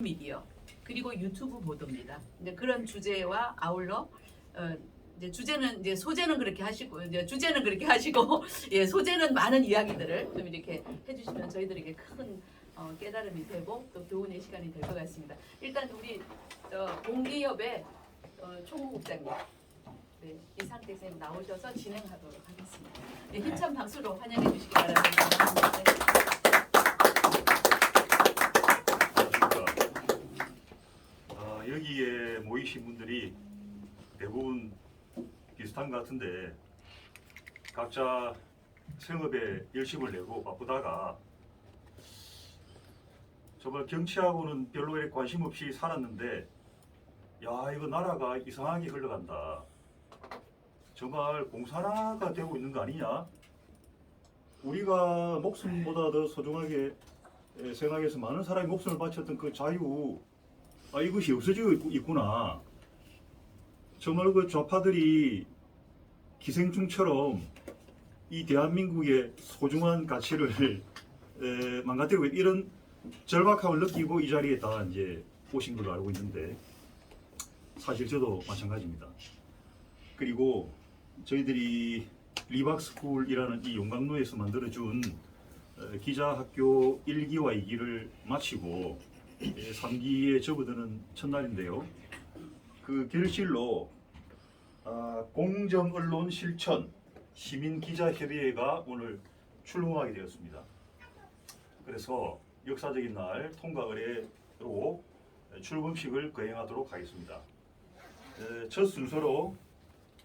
미디어 그리고 유튜브 보도입니다. 이제 그런 주제와 아울러 이제 주제는 이제 소재는 그렇게 하시고 이제 주제는 그렇게 하시고 예 소재는 많은 이야기들을 좀 이렇게 해주시면 저희들에게 큰 깨달음이 되고 또 교훈의 시간이 될 것 같습니다. 일단 우리 공기협의 총무국장님 네, 이상태 선생님 나오셔서 진행하도록 하겠습니다. 네, 힘찬 박수로 환영해 주시기 바랍니다. 여기에 모이신 분들이 대부분 비슷한 것 같은데 각자 생업에 열심을 내고 바쁘다가 정말 정치하고는 별로 이렇게 관심 없이 살았는데 야 이거 나라가 이상하게 흘러간다. 정말 공산화가 되고 있는 거 아니냐? 우리가 목숨보다 더 소중하게 생각해서 많은 사람이 목숨을 바쳤던 그 자유 이것이 없어지고 있구나. 정말 그 좌파들이 기생충처럼 이 대한민국의 소중한 가치를 망가뜨리고 이런 절박함을 느끼고 이 자리에 다 이제 오신 걸로 알고 있는데 사실 저도 마찬가지입니다. 그리고 저희들이 리박스쿨이라는 이 용광로에서 만들어준 기자학교 1기와 2기를 마치고 3기에 접어드는 첫날인데요. 그 결실로 공정언론 실천 시민기자협의회가 오늘 출범하게 되었습니다. 그래서 역사적인 날 통과 의례로 출범식을 거행하도록 하겠습니다. 첫 순서로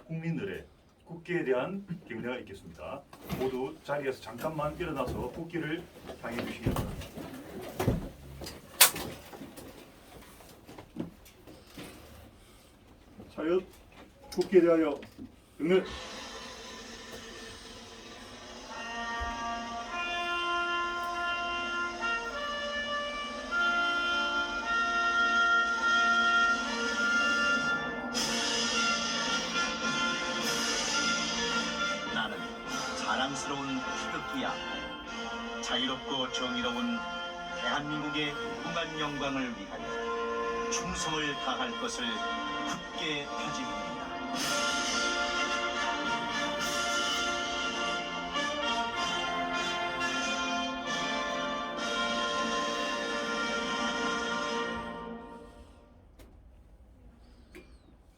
국민들의 국기에 대한 경례가 있겠습니다. 모두 자리에서 잠깐만 일어나서 국기를 향해 주시기 바랍니다. 차렷. 국기에 대하여 경례. 나는 자랑스러운 태극기야. 자유롭고 정의로운 대한민국의 무궁한 영광을 위하여 충성을 다할 것을 굳게 펴집니다.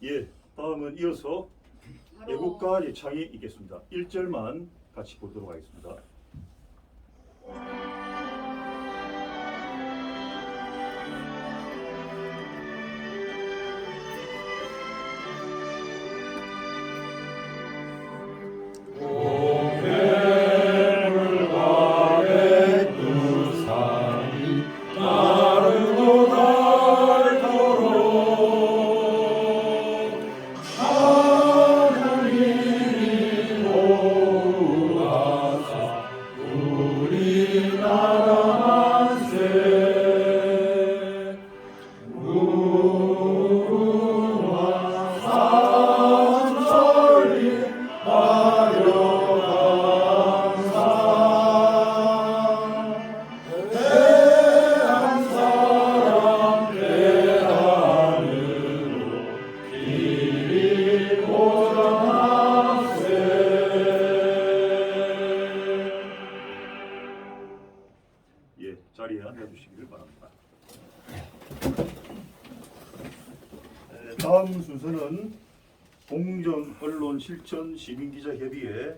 예, 다음은 이어서 애국가 예창이 있겠습니다. 1절만 같이 보도록 하겠습니다. 자리에 앉아주시기를 바랍니다. 다음 순서는 공정언론실천시민기자협의회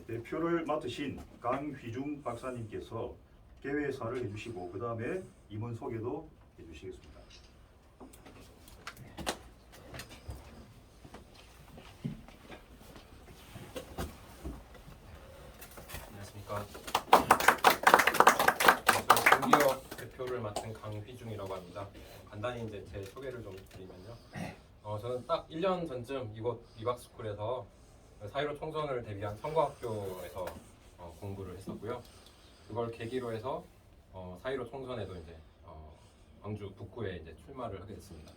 대표를 맡으신 강휘중 박사님께서 개회사를 해주시고 그 다음에 임원 소개도 해주시겠습니다. 안녕하십니까. 공기업 대표를 맡은 강휘중이라고 합니다. 간단히 이제 제 소개를 좀 드리면요. 저는 딱 1년 전쯤 이곳 리박스쿨에서 4.15 총선을 대비한 선거학교에서 공부를 했었고요. 그걸 계기로 해서 4.15 총선에도 이제 광주 북구에 이제 출마를 하게 됐습니다.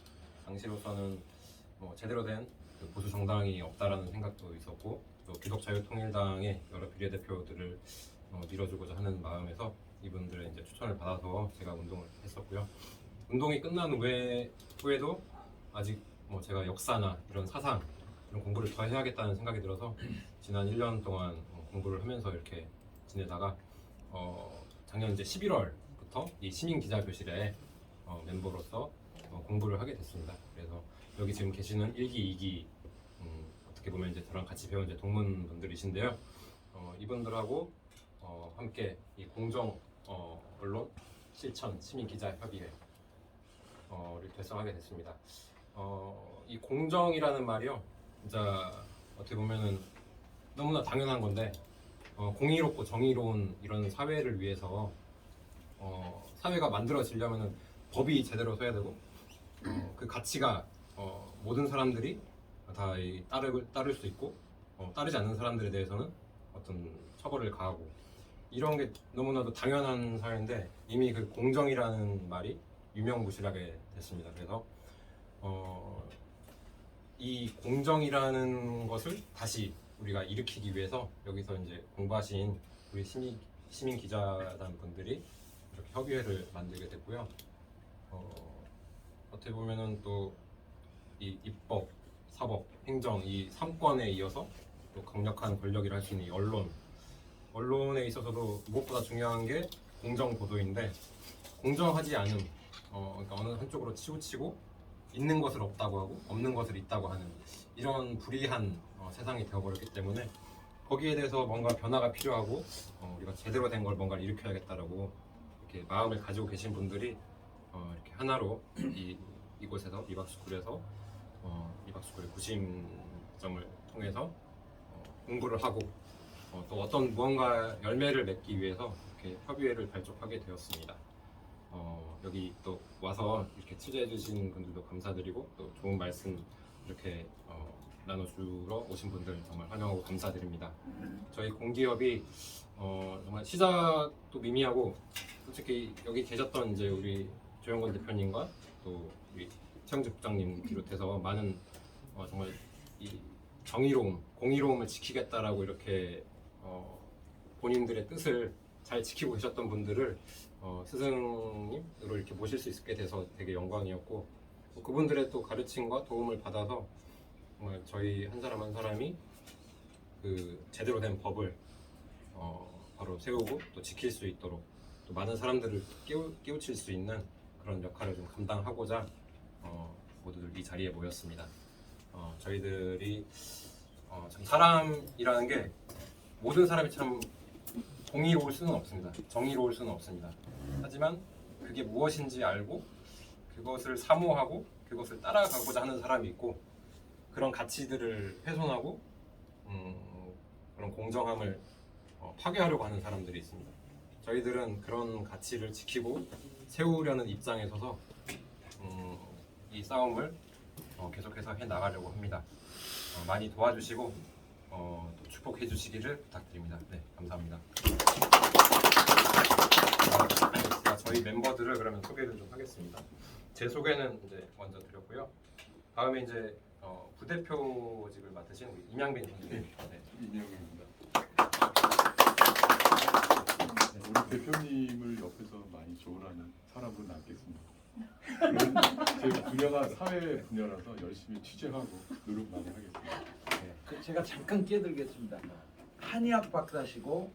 당시로서는 제대로 된 보수 정당이 없다라는 생각도 있었고 또 기독자유통일당의 여러 비례대표들을 밀어주고자 하는 마음에서 이분들의 이제 추천을 받아서 제가 운동을 했었고요. 운동이 끝난 후에도 아직 뭐 제가 역사나 이런 사상 이런 공부를 더 해야겠다는 생각이 들어서 지난 1년 동안 공부를 하면서 이렇게 지내다가 작년 이제 11월부터 이 시민 기자 교실에 멤버로서 공부를 하게 됐습니다. 그래서 여기 지금 계시는 1기, 2기 어떻게 보면 이제 저랑 같이 배운 이제 동문분들이신데요. 이분들하고 함께 이 공정 언론 실천 시민 기자 협의회를 결성하게 됐습니다. 이 공정이라는 말이요, 진짜 어떻게 보면은 너무나 당연한 건데 공의롭고 정의로운 이런 사회를 위해서 사회가 만들어지려면은 법이 제대로 서야 되고 그 가치가 모든 사람들이 다 따를 수 있고 따르지 않는 사람들에 대해서는 어떤 처벌을 가하고 이런 게 너무나도 당연한 사회인데 이미 그 공정이라는 말이 유명무실하게 됐습니다. 그래서 이 공정이라는 것을 다시 우리가 일으키기 위해서 여기서 이제 공부하신 우리 시민 기자단 분들이 이렇게 협의회를 만들게 됐고요. 어떻게 보면은 또 이 입법, 사법, 행정 이 3권에 이어서 또 강력한 권력이라 할 수 있는 이 언론에 있어서도 무엇보다 중요한 게 공정 보도인데 공정하지 않음, 그러니까 어느 한쪽으로 치우치고 있는 것을 없다고 하고 없는 것을 있다고 하는 이런 불이한 세상이 되어버렸기 때문에 거기에 대해서 뭔가 변화가 필요하고 우리가 제대로 된 걸 뭔가 일으켜야겠다라고 이렇게 마음을 가지고 계신 분들이 이렇게 하나로 이곳에서 미박스쿨에서 미박스쿨의 구심점을 통해서 공부를 하고 또 어떤 무언가 열매를 맺기 위해서 이렇게 협의회를 발족하게 되었습니다. 여기 또 와서 이렇게 취재해 주신 분들도 감사드리고 또 좋은 말씀 이렇게 나눠주러 오신 분들 정말 환영하고 감사드립니다. 저희 공기업이 정말 시작도 미미하고 솔직히 여기 계셨던 이제 우리 조영권 대표님과 또 우리 최영재 국장님 비롯해서 많은 정말 이 정의로움, 공의로움을 지키겠다라고 이렇게 본인들의 뜻을 잘 지키고 계셨던 분들을 스승님으로 이렇게 모실 수 있게 돼서 되게 영광이었고 그분들의 또 가르침과 도움을 받아서 정말 저희 한 사람 한 사람이 그 제대로 된 법을 바로 세우고 또 지킬 수 있도록 또 많은 사람들을 깨우칠 수 있는 그런 역할을 좀 감당하고자 모두들 이 자리에 모였습니다. 저희들이 참 사람이라는 게 모든 사람이 참 공의로울 수는 없습니다. 정의로울 수는 없습니다. 하지만 그게 무엇인지 알고 그것을 사모하고 그것을 따라가고자 하는 사람이 있고 그런 가치들을 훼손하고 그런 공정함을 파괴하려고 하는 사람들이 있습니다. 저희들은 그런 가치를 지키고 세우려는 입장에 서서 이 싸움을 계속해서 해나가려고 합니다. 많이 도와주시고 또 축복해 주시기를 부탁드립니다. 네, 감사합니다. 저희 멤버들을 그러면 소개를 좀 하겠습니다. 제 소개는 이제 먼저 드렸고요. 다음에 이제 부대표직을 맡으신 우리 임양빈 선생님. 네. 이명입니다. 우리 대표님을 옆에서 많이 조언하는 사람으로 남겠습니다. 제 분야가 사회 분야라서 열심히 취재하고 노력 많이 하겠습니다. 제가 잠깐 끼어들겠습니다. 한의학 박사시고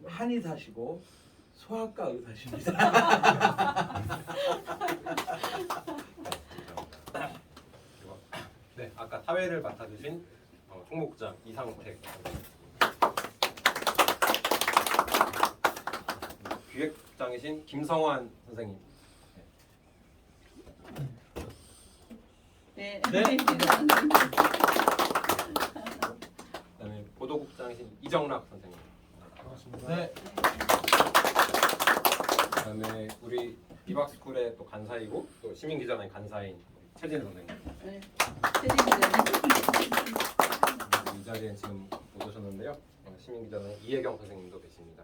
한의사시고 소아과 의사십니다. 네, 아까 사회를 맡아주신 총무국장 이상택 기획국장이신 김성환 선생님. 네. 네. 그다음에 보도국장이신 이정락 선생님. 네. 그다음에 우리 미박스쿨의 또 간사이고 또 시민기자단 간사인 최진우 선생님. 네. 이 자리에 지금 못 오셨는데요. 시민기자단 이혜경 선생님도 계십니다.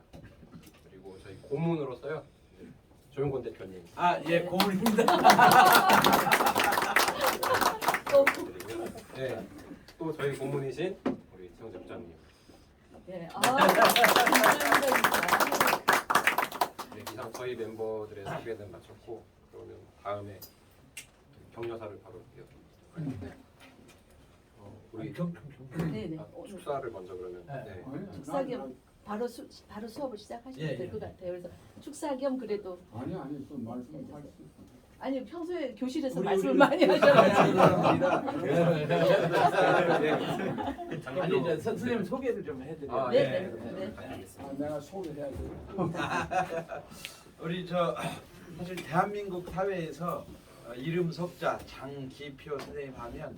그리고 저희 고문으로서요 조용권 대표님. 예, 고문입니다. 그리고 네, 또 저희 고문이신 우리 최영재 부장님. 네. 감사합니다. 네, 이상 저희 멤버들의 소개는 마쳤고 그러면 다음 다음에 격려사를 바로 할게요. 네. 우리 네네. 축사를 먼저 그러면. 네. 네. 축사 겸 바로 수업을 시작하시면 예, 될 것 같아요. 그래서 축사 겸 그래도 아니 그 말씀할 수 있어요. 아니 평소에 교실에서 우리- 말씀을 우리- 많이 하셔가지고 아니 이제 선생님 소개를 좀 해드려요. 아, 네, 네. 네. 내가 소개해야 돼. 우리 저 사실 대한민국 사회에서 이름 석자 장기표 선생님 하면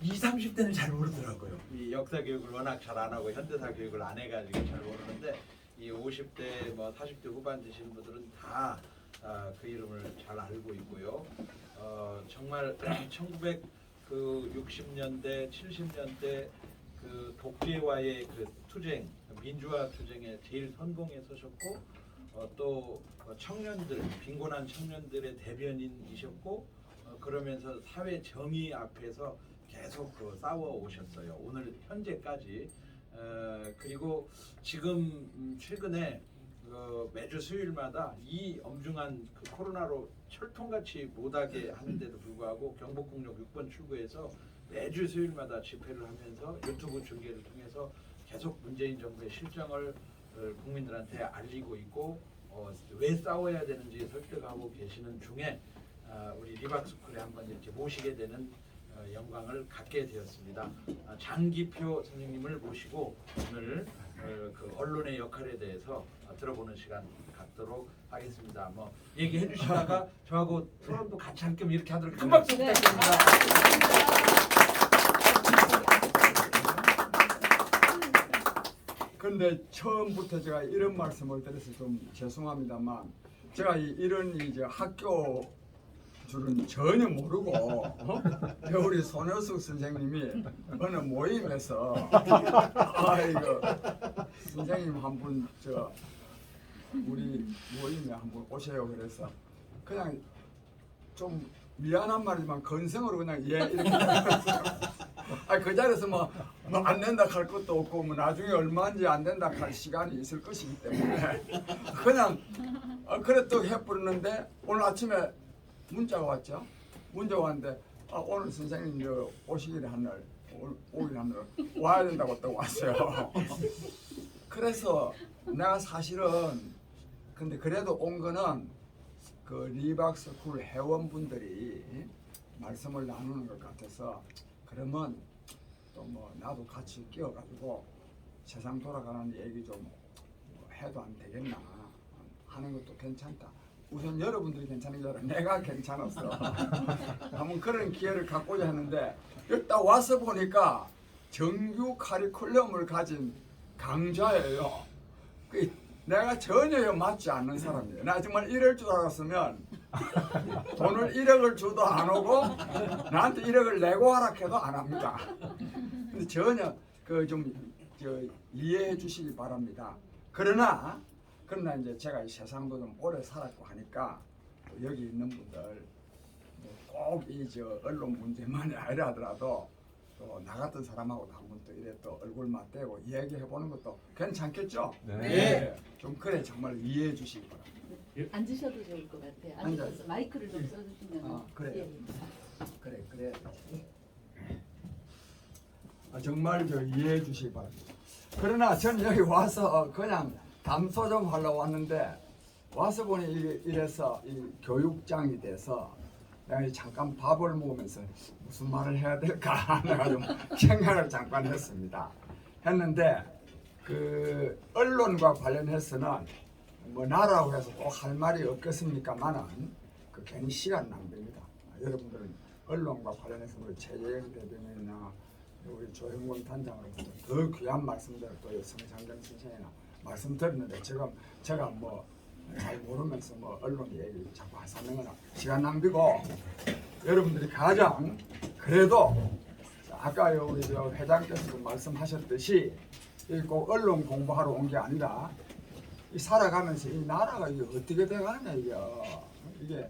20, 30대는 잘 모르더라고요. 이 역사 교육을 워낙 잘 안 하고 현대사 교육을 안 해가지고 잘 모르는데 이 50대 뭐 40대 후반 되시는 분들은 다 그 이름을 잘 알고 있고요. 정말 1960년대, 70년대 그 독재와의 그 투쟁, 민주화 투쟁에 제일 선봉에 서셨고 또 청년들, 빈곤한 청년들의 대변인이셨고 그러면서 사회 정의 앞에서 계속 싸워 오셨어요. 오늘 현재까지. 그리고 지금 최근에 매주 수요일마다 이 엄중한 그 코로나로 철통같이 못하게 하는데도 불구하고 경복궁역 6번 출구에서 매주 수요일마다 집회를 하면서 유튜브 중계를 통해서 계속 문재인 정부의 실정을 국민들한테 알리고 있고 왜 싸워야 되는지 설득하고 계시는 중에 우리 리박스쿨에 한번 이렇게 모시게 되는 영광을 갖게 되었습니다. 장기표 선생님을 모시고 오늘 그 언론의 역할에 대해서 들어보는 시간 갖도록 하겠습니다. 뭐 얘기해 주시다가 저하고 토론도 같이 할 겸 이렇게 하도록 큰 박수 네. 부탁드립니다. 근데 처음부터 제가 이런 말씀을 드려서 좀 죄송합니다만 제가 이런 이제 학교 줄은 전혀 모르고 우리 손효숙 선생님이 어느 모임에서 이거 선생님 한 분 저 우리 모임에 한 분 오세요 그래서 그냥 좀 미안한 말이지만 건성으로 그냥 이렇게 그 자리에서 뭐 안 된다 할 것도 없고 뭐 나중에 얼마인지 안 된다 할 시간이 있을 것이기 때문에 그냥 그래 또 해버렸는데 오늘 아침에 문자가 왔죠. 문자가 왔는데 오늘 선생님 오시기를 한날 오길 한날 와야 된다고 또 왔어요. 그래서 내가 사실은 근데 그래도 온 거는 그 리박스쿨 회원분들이 말씀을 나누는 것 같아서 그러면 또 뭐 나도 같이 끼어가지고 세상 돌아가는 얘기 좀 해도 안 되겠나 하는 것도 괜찮다. 우선 여러분들이 괜찮은 게 아니라 내가 괜찮았어. 한번 그런 기회를 갖고자 하는데 일단 와서 보니까 정규 카리큘럼을 가진 강좌예요. 내가 전혀 맞지 않는 사람이에요. 나 정말 이럴 줄 알았으면 돈을 1억을 줘도 안 오고 나한테 1억을 내고 하라 해도 안 합니다. 근데 전혀 좀 이해해 주시기 바랍니다. 그러나 이제 제가 이 세상도 좀 오래 살았고 하니까 여기 있는 분들 꼭 이 언론 문제만이 아니라 하더라도 또 나 같은 사람하고도 한번 또 이래 또 얼굴 맞대고 얘기해 보는 것도 괜찮겠죠? 네. 좀 그래 정말 이해해 주시기 바랍니다. 앉으셔도 좋을 것 같아요. 앉아서 마이크를 좀 써주시면. 그래. 예. 그래. 정말 이해해 주시기 바랍니다. 그러나 저는 여기 와서 그냥 담소 좀 하려고 왔는데 와서 보니 이래서 이 교육장이 돼서 내가 잠깐 밥을 먹으면서 무슨 말을 해야 될까 내가 좀 생각을 잠깐 했는데 그 언론과 관련해서는 뭐 나라고 해서 꼭 할 말이 없겠습니까만은 그 괜히 시간 낭비입니다. 여러분들은 언론과 관련해서 우리 최재형 대변인이나 우리 조영권 단장으로부터 더 귀한 말씀들을 또 성상경 선생이나 말씀드렸는데 지금 제가 뭐 잘 모르면서 뭐 언론 얘기 자꾸 하사는 거나 시간 낭비고 여러분들이 가장 그래도 아까 우리 회장께서도 말씀하셨듯이 꼭 언론 공부하러 온 게 아니라 이 살아가면서 이 나라가 이게 어떻게 돼가느냐 이게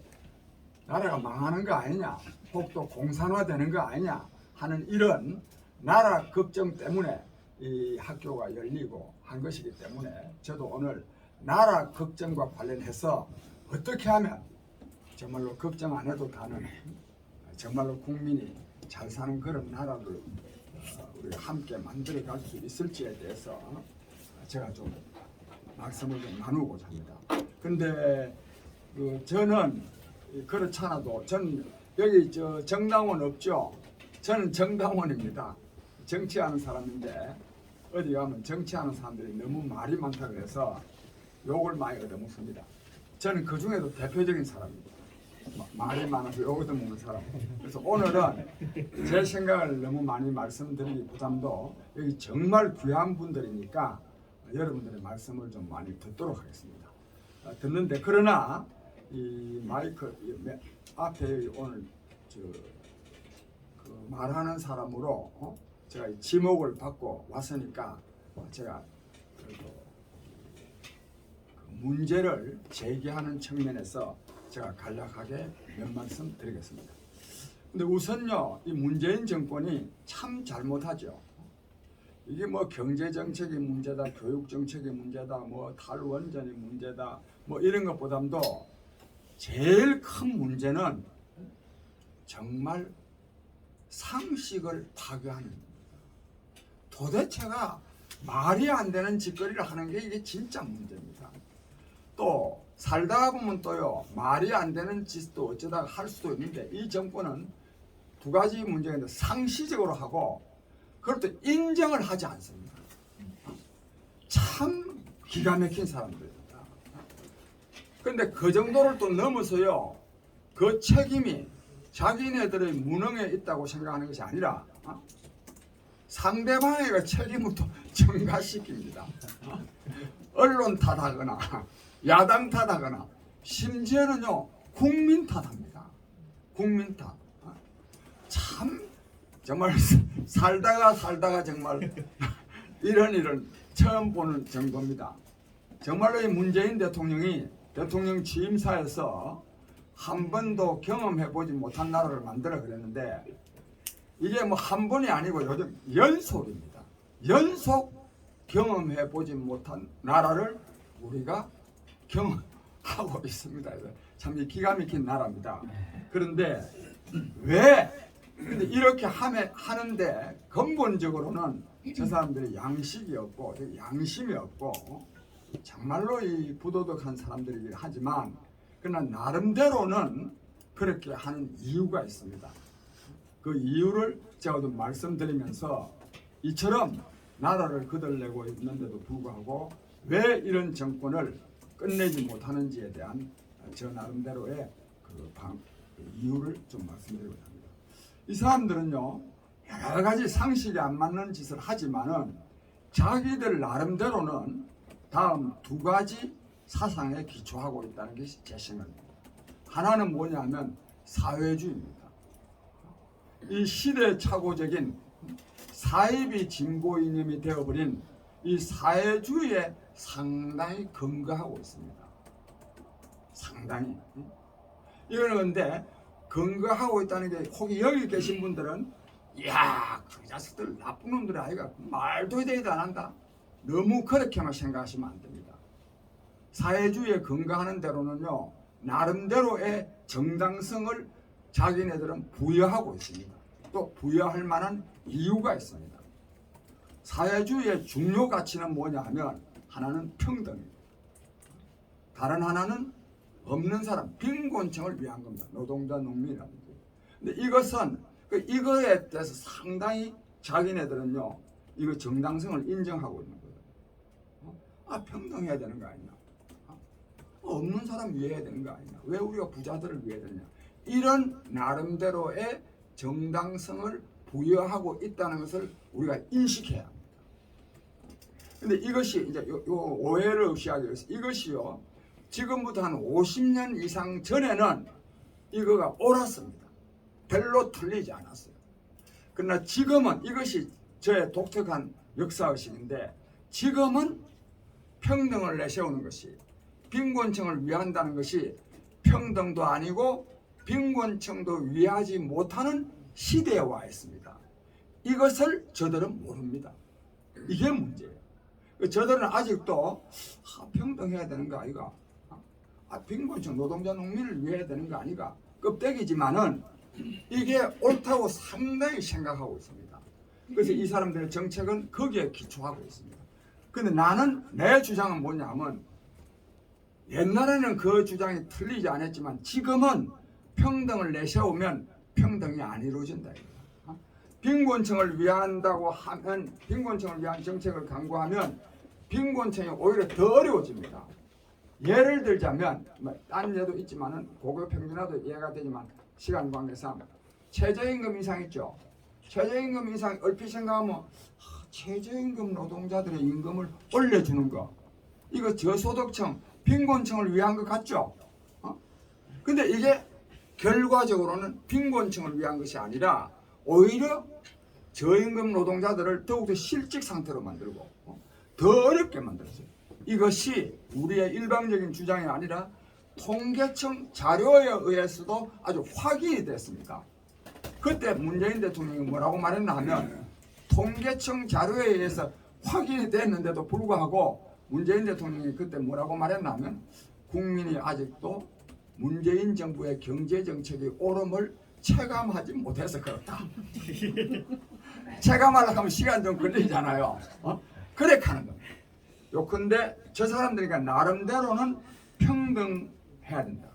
나라가 망하는 거 아니냐 혹 또 공산화되는 거 아니냐 하는 이런 나라 걱정 때문에 이 학교가 열리고 한 것이기 때문에 저도 오늘 나라 걱정과 관련해서 어떻게 하면 정말로 걱정 안 해도 가는 정말로 국민이 잘 사는 그런 나라를 우리가 함께 만들어갈 수 있을지에 대해서 제가 좀 말씀을 좀 나누고자 합니다. 근데 저는 그렇지 않아도 전 여기 정당원 없죠? 저는 정당원입니다. 정치하는 사람인데 어디 가면 정치하는 사람들이 너무 말이 많다고 해서 욕을 많이 얻어먹습니다. 저는 그 중에도 대표적인 사람입니다. 말이 많아서 욕 얻어먹는 사람. 그래서 오늘은 제 생각을 너무 많이 말씀드리기 부담도 여기 정말 귀한 분들이니까 여러분들의 말씀을 좀 많이 듣도록 하겠습니다. 듣는데 그러나 이 마이크 앞에 오늘 그 말하는 사람으로 제가 이 지목을 받고 왔으니까 제가 그래도 그 문제를 제기하는 측면에서 제가 간략하게 몇 말씀 드리겠습니다. 근데 우선요, 이 문재인 정권이 참 잘못하죠. 이게 뭐 경제 정책이 문제다, 교육 정책이 문제다, 뭐 탈원전이 문제다, 뭐 이런 것보다도 제일 큰 문제는 정말 상식을 파괴하는 겁니다. 도대체가 말이 안 되는 짓거리를 하는 게 이게 진짜 문제입니다. 또 살다가 보면 또요, 말이 안 되는 짓도 어쩌다가 할 수도 있는데 이 정권은 두 가지 문제가 있는데 상시적으로 하고 그걸 또 인정을 하지 않습니다. 참 기가 막힌 사람들입니다. 그런데 그 정도를 또 넘어서요, 그 책임이 자기네들의 무능에 있다고 생각하는 것이 아니라 상대방의 책임을 또 전가시킵니다. 언론 탓하거나 야당 탓하거나 심지어는요 국민 탓합니다. 국민 탓. 참 정말 살다가 정말 이런 일을 처음 보는 정도입니다. 정말로 이 문재인 대통령이 대통령 취임사에서 한 번도 경험해보지 못한 나라를 만들어 그랬는데 이게 뭐 한 번이 아니고 요즘 연속입니다. 연속 경험해보지 못한 나라를 우리가 경험하고 있습니다. 참 기가 막힌 나라입니다. 그런데 왜 근데 이렇게 하는데 근본적으로는 저 사람들이 양식이 없고 양심이 없고 정말로 이 부도덕한 사람들이긴 하지만 그러나 나름대로는 그렇게 하는 이유가 있습니다. 그 이유를 제가 좀 말씀드리면서 이처럼 나라를 거들내고 있는데도 불구하고 왜 이런 정권을 끝내지 못하는지에 대한 저 나름대로의 그 이유를 좀 말씀드리고자 합니다. 이 사람들은요 여러 가지 상식이 안 맞는 짓을 하지만은 자기들 나름대로는 다음 두 가지 사상에 기초하고 있다는 것이 제 생각입니다. 하나는 뭐냐면 사회주의입니다. 이 시대착오적인 사이비 진보 이념이 되어버린 이 사회주의에 상당히 근거하고 있습니다. 상당히. 이거는 근데 근거하고 있다는 게 혹시 여기 계신 분들은 이야 그 자식들 나쁜 놈들이 아이가 말도 되지도 안 한다. 너무 그렇게만 생각하시면 안 됩니다. 사회주의에 근거하는 대로는요 나름대로의 정당성을 자기네들은 부여하고 있습니다. 또 부여할 만한 이유가 있습니다. 사회주의의 중요 가치는 뭐냐 하면 하나는 평등입니다. 다른 하나는 없는 사람, 빈곤층을 위한 겁니다. 노동자, 농민이라든지. 근데 이것은 이거에 대해서 상당히 자기네들은요 이거 정당성을 인정하고 있는 거예요. 평등해야 되는 거 아니냐? 없는 사람 위해야 되는 거 아니냐? 왜 우리가 부자들을 위해야 되느냐? 이런 나름대로의 정당성을 부여하고 있다는 것을 우리가 인식해야 합니다. 근데 이것이 이제 요 오해를 없이 하기 위해서 이것이요 지금부터 한 50년 이상 전에는 이거가 옳았습니다. 별로 틀리지 않았어요. 그러나 지금은 이것이 저의 독특한 역사의식인데 지금은 평등을 내세우는 것이 빈곤층을 위한다는 것이 평등도 아니고 빈곤층도 위하지 못하는 시대에 와 있습니다. 이것을 저들은 모릅니다. 이게 문제예요. 저들은 아직도 평등해야 되는 거 아이가? 빈곤층 노동자 농민을 위해야 되는 거 아니가 껍데기지만은 이게 옳다고 상당히 생각하고 있습니다. 그래서 이 사람들의 정책은 거기에 기초하고 있습니다. 근데 나는 내 주장은 뭐냐면 옛날에는 그 주장이 틀리지 않았지만 지금은 평등을 내세우면 평등이 안 이루어진다. 빈곤층을 위한다고 하면 빈곤층을 위한 정책을 강구하면 빈곤층이 오히려 더 어려워집니다. 예를 들자면 딴 예도 있지만은 고교 평균화도 이해가 되지만 시간 관계상 최저임금 인상 있죠. 최저임금 인상 얼핏 생각하면 최저임금 노동자들의 임금을 올려주는 거 이거 저소득층 빈곤층을 위한 것 같죠. 근데 이게 결과적으로는 빈곤층을 위한 것이 아니라 오히려 저임금 노동자들을 더욱더 실직 상태로 만들고 더 어렵게 만들었어요. 이것이 우리의 일방적인 주장이 아니라 통계청 자료에 의해서도 아주 확인이 됐습니다. 그때 문재인 대통령이 뭐라고 말했나 하면 통계청 자료에 의해서 확인이 됐는데도 불구하고 문재인 대통령이 그때 뭐라고 말했나 하면 국민이 아직도 문재인 정부의 경제정책이 옳음을 체감하지 못해서 그렇다. 체감하려고 하면 시간 좀 걸리잖아요. 그래 하는 겁니다. 요컨대 저 사람들이니까 나름대로는 평등해야 된다.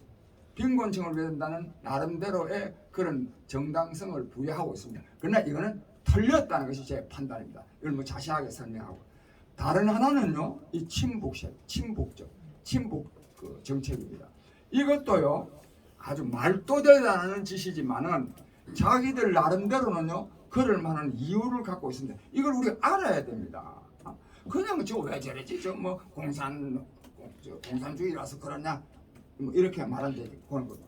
빈곤층을 위해 된다는 나름대로의 그런 정당성을 부여하고 있습니다. 그러나 이거는 틀렸다는 것이 제 판단입니다. 이걸 뭐 자세하게 설명하고 다른 하나는요, 이 친북 그 정책입니다. 이것도요 아주 말도 되지 않는 짓이지만은 자기들 나름대로는요 그럴 만한 이유를 갖고 있습니다. 이걸 우리가 알아야 됩니다. 그냥 저 왜 저러지? 저 뭐 공산주의라서 그러냐? 뭐 이렇게 말하는데 그런 거죠.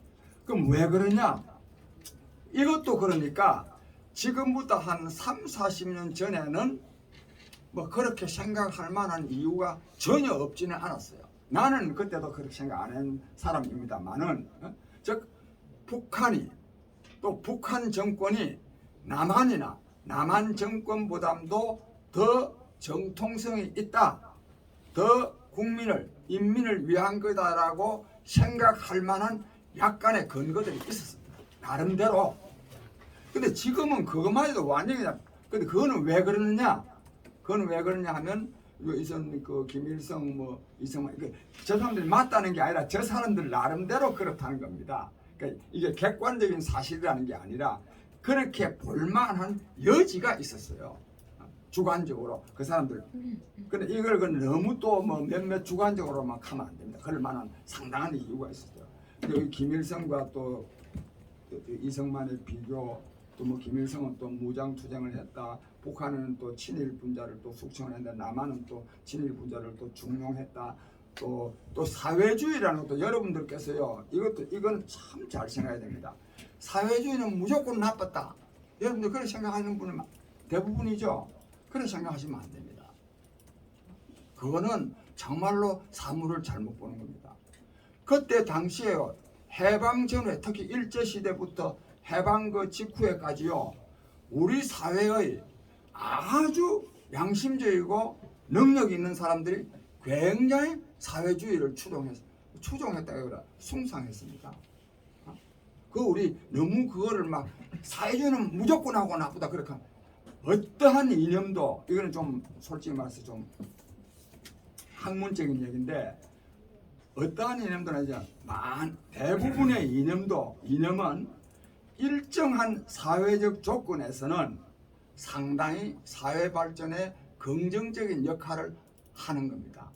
그럼 왜 그러냐? 이것도 그러니까 지금부터 한 3, 40년 전에는 뭐 그렇게 생각할 만한 이유가 전혀 없지는 않았어요. 나는 그때도 그렇게 생각 안 한 사람입니다만은 즉 북한이 또 북한 정권이 남한이나 남한 정권보다도 더 정통성이 있다, 더 국민을 인민을 위한 거다라고 생각할 만한 약간의 근거들이 있었습니다. 나름대로. 근데 지금은 그것만 해도 완전히 근데 그거는 왜 그러느냐? 그건 왜 그러냐 하면 그 김일성 뭐 이승만 저 사람들이 맞다는 게 아니라 저 사람들 나름대로 그렇다는 겁니다. 그러니까 이게 객관적인 사실이라는 게 아니라 그렇게 볼만한 여지가 있었어요. 주관적으로 그 사람들. 근데 이걸 너무 또 뭐 몇몇 주관적으로만 하면 안 됩니다. 그럴 만한 상당한 이유가 있었어요. 여기 김일성과 또 이승만의 비교, 또 뭐 김일성은 또 무장 투쟁을 했다. 북한은 또 친일 분자를 또 숙청을 했는데 남한은 또 친일 분자를 또 중용했다. 또 사회주의라는 것도 여러분들께서요. 이건 참 잘 생각해야 됩니다. 사회주의는 무조건 나빴다. 여러분들 그렇게 생각하는 분은 대부분이죠. 그렇게 생각하시면 안 됩니다. 그거는 정말로 사물을 잘못 보는 겁니다. 그때 당시에요. 해방 전에 특히 일제시대부터 해방 그 직후에까지요. 우리 사회의 아주 양심적이고 능력 있는 사람들이 굉장히 사회주의를 추종했다고 그래. 숭상했습니다. 우리 너무 그거를 막 사회주의는 무조건 하고 나쁘다 그렇게 하면 어떠한 이념도 이거는 좀 솔직히 말해서 좀 학문적인 얘기인데 어떠한 이념도 이제 대부분의 이념은 일정한 사회적 조건에서는 상당히 사회 발전에 긍정적인 역할을 하는 겁니다.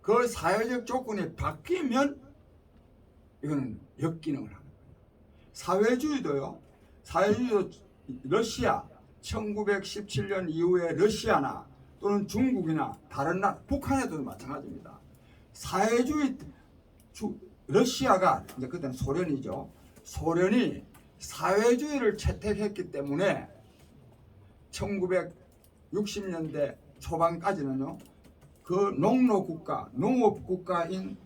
그 사회적 조건이 바뀌면 이거는 역기능을 하는 거예요. 사회주의도 러시아 1917년 이후에 러시아나 또는 중국이나 다른 나라 북한에도 마찬가지입니다. 사회주의 러시아가 이제 그때는 소련이죠. 소련이 사회주의를 채택했기 때문에 1960년대 초반까지는요. 그 농노국가, 농업국가인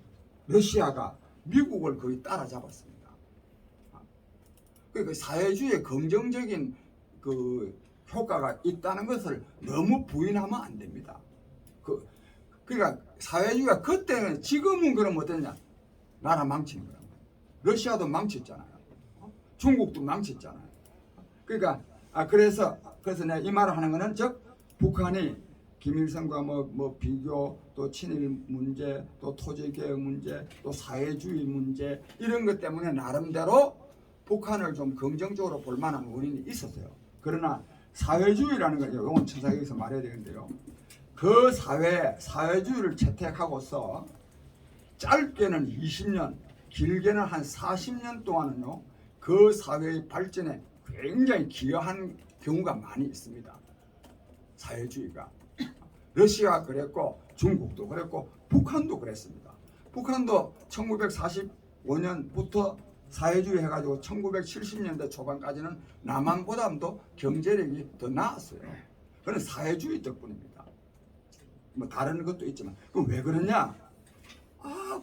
러시아가 미국을 거의 따라잡았습니다. 그러니까 사회주의의 긍정적인 그 효과가 있다는 것을 너무 부인하면 안 됩니다. 그러니까 사회주의가 그때는 지금은 그럼 어떠냐? 나라 망치는 거란 말이에요. 러시아도 망쳤잖아요. 중국도 망쳤잖아요. 그러니까 그래서 내가 이 말을 하는 거는 즉 북한이 김일성과 뭐 비교 또 친일 문제 또 토지 개혁 문제 또 사회주의 문제 이런 것 때문에 나름대로 북한을 좀 긍정적으로 볼 만한 원인이 있었어요. 그러나 사회주의라는 건 이건 천사에서 말해야 되는데요. 그 사회주의를 채택하고서 짧게는 20년, 길게는 한 40년 동안은요. 그 사회의 발전에 굉장히 기여한 경우가 많이 있습니다. 사회주의가. 러시아가 그랬고 중국도 그랬고 북한도 그랬습니다. 북한도 1945년부터 사회주의 해가지고 1970년대 초반까지는 남한보다도 경제력이 더 나았어요. 그건 사회주의 덕분입니다. 뭐 다른 것도 있지만 그럼 왜 그러냐?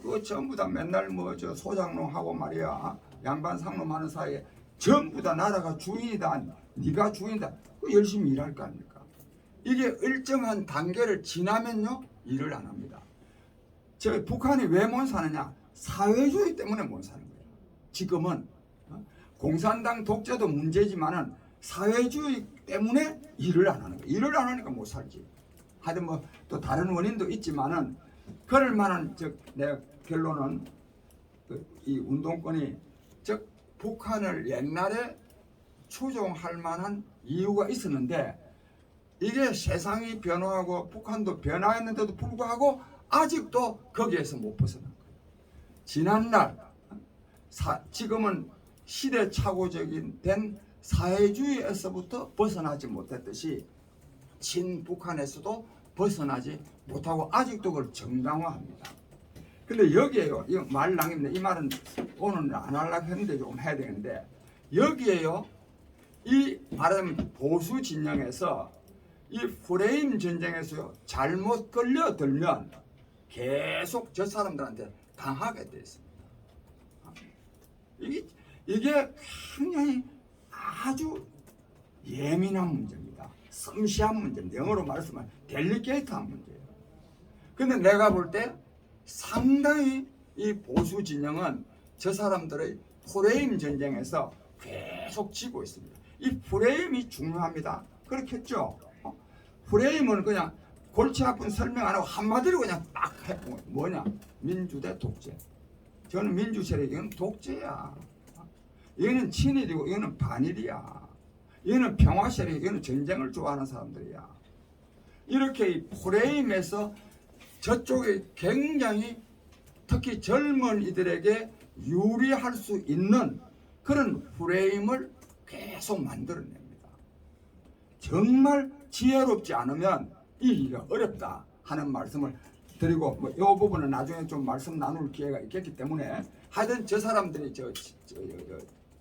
그거 전부 다 맨날 뭐 저 소장농하고 말이야 양반 상놈 하는 사이에 전부 다 나라가 주인이다. 네가 주인이다. 그 열심히 일할 거 아닙니까? 이게 일정한 단계를 지나면요 일을 안 합니다. 저 북한이 왜 못 사느냐? 사회주의 때문에 못 사는 거예요. 지금은 공산당 독재도 문제지만은 사회주의 때문에 일을 안 하는 거예요. 일을 안 하니까 못 살지. 하여튼 뭐 또 다른 원인도 있지만은 그럴 만한 내 결론은 이 운동권이 즉 북한을 옛날에 추종할 만한 이유가 있었는데 이게 세상이 변화하고 북한도 변화했는데도 불구하고 아직도 거기에서 못 벗어난 거예요. 지난날 지금은 시대착오적인 된 사회주의에서부터 벗어나지 못했듯이 친북한에서도 벗어나지 못하고 아직도 그걸 정당화합니다. 근데 여기에요. 이 말랑입니다. 이 말은 오늘 안 하려고 했는데 조금 해야 되는데 여기에요. 이 말하자면 보수 진영에서 이 프레임 전쟁에서 잘못 걸려들면 계속 저 사람들한테 당하게 돼 있습니다. 이게 굉장히 아주 예민한 문제입니다. 섬시한 문제입니다. 영어로 말씀하면 델리케이트한 문제예요. 근데 내가 볼 때 상당히 이 보수 진영은 저 사람들의 프레임 전쟁에서 계속 지고 있습니다. 이 프레임이 중요합니다. 그렇겠죠? 프레임은 그냥 골치 아픈 설명 안 하고 한마디로 그냥 딱 해. 뭐냐? 민주 대 독재. 저는 민주 세력은 독재야. 얘는 친일이고 얘는 반일이야. 얘는 평화 세력, 얘는 전쟁을 좋아하는 사람들이야. 이렇게 이 프레임에서 저쪽에 굉장히 특히 젊은이들에게 유리할 수 있는 그런 프레임을 계속 만들어냅니다. 정말 지혜롭지 않으면 이기가 어렵다 하는 말씀을 드리고 이 부분은 나중에 좀 말씀 나눌 기회가 있겠기 때문에 하여튼 저 사람들이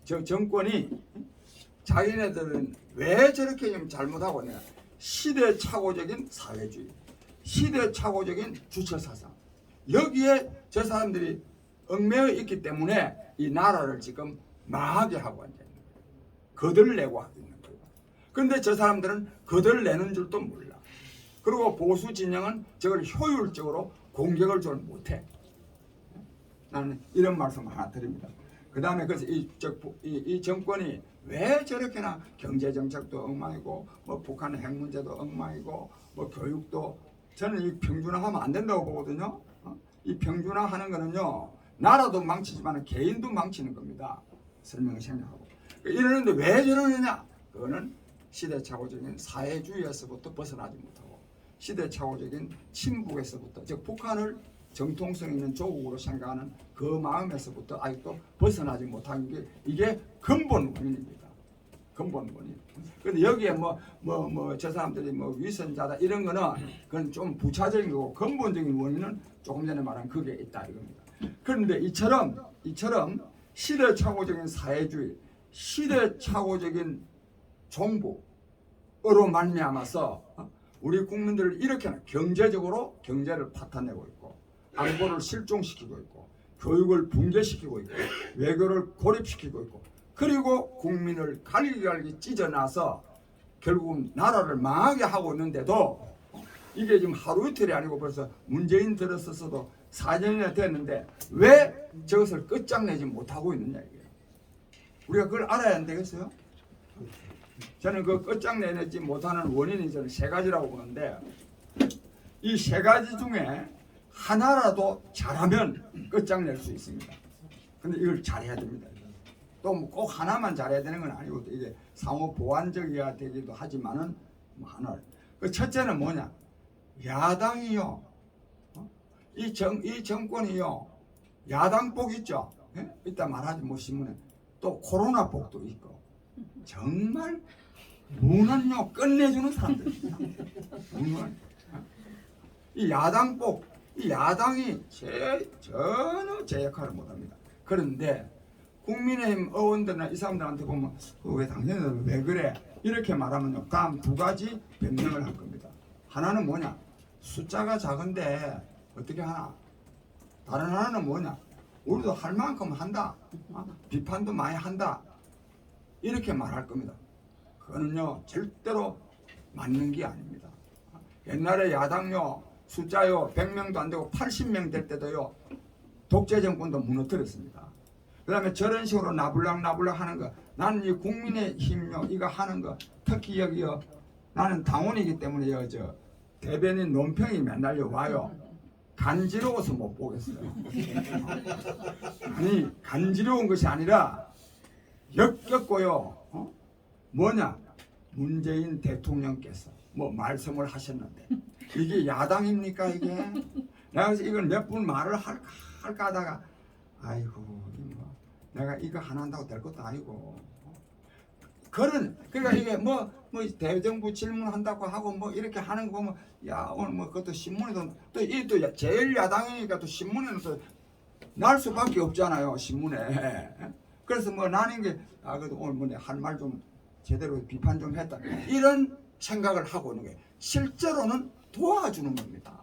저 정권이 자기네들은 왜 저렇게 좀 잘못하고 있냐? 시대착오적인 사회주의, 시대착오적인 주체사상 여기에 저 사람들이 얽매여 있기 때문에 이 나라를 지금 망하게 하고 앉아 있는 거예요. 거들내고 하고 있는 거예요. 그런데 저 사람들은 거들내는 줄도 몰라. 그리고 보수 진영은 저걸 효율적으로 공격을 잘 못해. 나는 이런 말씀 하나 드립니다. 그 다음에 그래서 이 정권이 왜 저렇게나 경제 정책도 엉망이고 뭐 북한 핵 문제도 엉망이고 뭐 교육도 저는 이 평준화하면 안 된다고 보거든요. 이 평준화하는 거는요 나라도 망치지만 개인도 망치는 겁니다. 설명을 생략하고 이러는데 왜 저러느냐? 그거는 시대착오적인 사회주의에서부터 벗어나지 못하고 시대착오적인 친북에서부터 즉 북한을 정통성 있는 조국으로 생각하는 그 마음에서부터 아직도 벗어나지 못하는 게 이게 근본 원인입니다. 근본 원인. 그런데 여기에 저 사람들이 위선자다 이런 거는 그건 좀 부차적인 거고 근본적인 원인은 조금 전에 말한 그게 있다 이겁니다. 그런데 이처럼 시대착오적인 사회주의, 시대착오적인 정부로 말미암아서 우리 국민들을 이렇게 경제적으로 경제를 파탄내고 있고 안보를 실종시키고 있고 교육을 붕괴시키고 있고 외교를 고립시키고 있고 그리고 국민을 갈기갈기 찢어놔서 결국은 나라를 망하게 하고 있는데도 이게 지금 하루 이틀이 아니고 벌써 문재인 들어서서도 4년이나 됐는데 왜 저것을 끝장내지 못하고 있느냐 이게. 우리가 그걸 알아야 안 되겠어요? 저는 그 끝장내지 못하는 원인이 저는 세 가지라고 보는데 이 세 가지 중에 하나라도 잘하면 끝장낼 수 있습니다. 근데 이걸 잘해야 됩니다. 또 꼭 하나만 잘해야 되는 건 아니고 이게 상호 보완적이어야 되기도 하지만은 뭐 하나. 그 첫째는 뭐냐? 야당이요. 이 정권이요. 야당복 있죠. 예? 이따 말하지 뭐 신문에 또 코로나복도 있고 정말 무는요 끝내주는 사람들입니다. 무는 이 야당복, 이 야당이 전혀 제 역할을 못합니다. 그런데 국민의힘 의원들이나 이 사람들한테 보면 왜 당신들은 왜 그래? 이렇게 말하면요 다음 두 가지 변명을 할 겁니다. 하나는 뭐냐? 숫자가 작은데 어떻게 하나? 다른 하나는 뭐냐? 우리도 할 만큼 한다. 비판도 많이 한다. 이렇게 말할 겁니다. 그거는요 절대로 맞는 게 아닙니다. 옛날에 야당요 숫자요 100명도 안 되고 80명 될 때도요 독재 정권도 무너뜨렸습니다. 그 다음에 저런 식으로 나불락나불락 하는 거 나는 이 국민의힘요 이거 하는 거 특히 여기요 나는 당원이기 때문에 저 대변인 논평이 맨날 와요. 간지러워서 못 보겠어요. 아니 간지러운 것이 아니라 역겹고요. 뭐냐? 문재인 대통령께서 뭐 말씀을 하셨는데 이게 야당입니까 이게? 내가 그래서 이걸 몇 분 말을 할까 하다가 아이고 뭐 내가 이거 하나 한다고 될 것도 아니고 그러니까 이게 뭐 대정부 질문한다고 하고 뭐 이렇게 하는 거 보면 야 오늘 뭐 그것도 신문에도 또 이 또 제일 야당이니까 또 신문에는 또 날 수밖에 없잖아요 신문에. 그래서 뭐 나는 게 그래도 오늘 뭐 할 말 좀 제대로 비판 좀 했다 이런 생각을 하고 있는 게 실제로는 도와주는 겁니다.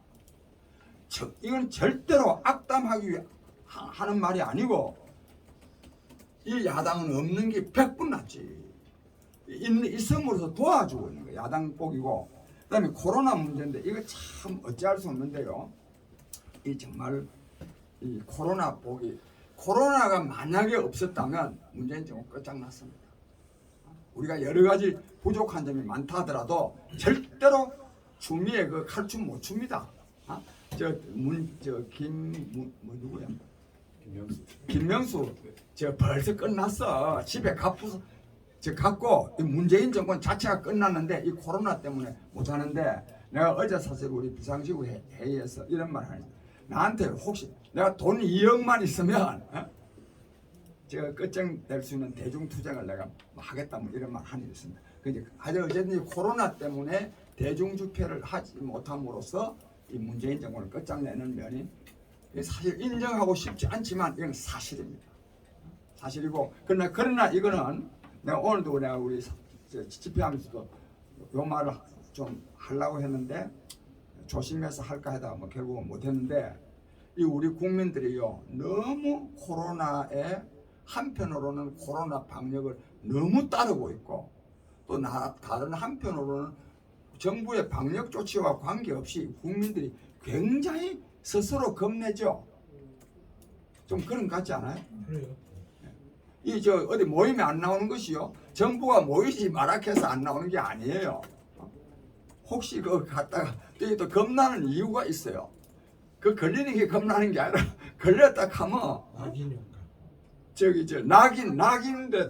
이건 절대로 악담하기 위해 하는 말이 아니고 이 야당은 없는 게 100분 낫지. 있음으로써 도와주고 있는 거예요. 야당복이고 그 다음에 코로나 문제인데 이거 참 어찌할 수 없는데요. 이 정말 이 코로나복이 코로나가 만약에 없었다면 문재인 정권 끝장났습니다. 우리가 여러 가지 부족한 점이 많다 하더라도 절대로 추미애 그 칼춤 못 춥니다. 누구야? 김명수 저 벌써 끝났어. 집에 갔고 문재인 정권 자체가 끝났는데 이 코로나 때문에 못 하는데 내가 어제 사실 우리 비상지구 회의에서 이런 말 하니 나한테 혹시 내가 돈 2억만 있으면 제가 끝장낼 수 있는 대중투쟁을 내가 하겠다 뭐 이런 말 하는 게 있습니다. 근데 어쨌든 코로나 때문에 대중주표를 하지 못함으로써 이 문재인 정권을 끝장내는 면이 사실 인정하고 싶지 않지만 이건 사실입니다. 사실이고 그러나 이거는 내가 오늘도 내가 우리 집회하면서도 요 말을 좀 하려고 했는데 조심해서 할까 하다가 뭐 결국은 못했는데 이 우리 국민들이요 너무 코로나에 한편으로는 코로나 방역을 너무 따르고 있고 또 다른 한편으로는 정부의 방역 조치와 관계없이 국민들이 굉장히 스스로 겁내죠. 좀 그런 것 같지 않아요? 그래요. 이 어디 모임에 안 나오는 것이요. 정부가 모이지 마라 해서 안 나오는 게 아니에요. 혹시 그거 갔다가 또 겁나는 이유가 있어요. 그 걸리는 게 겁나는 게 아니라 걸렸다 하면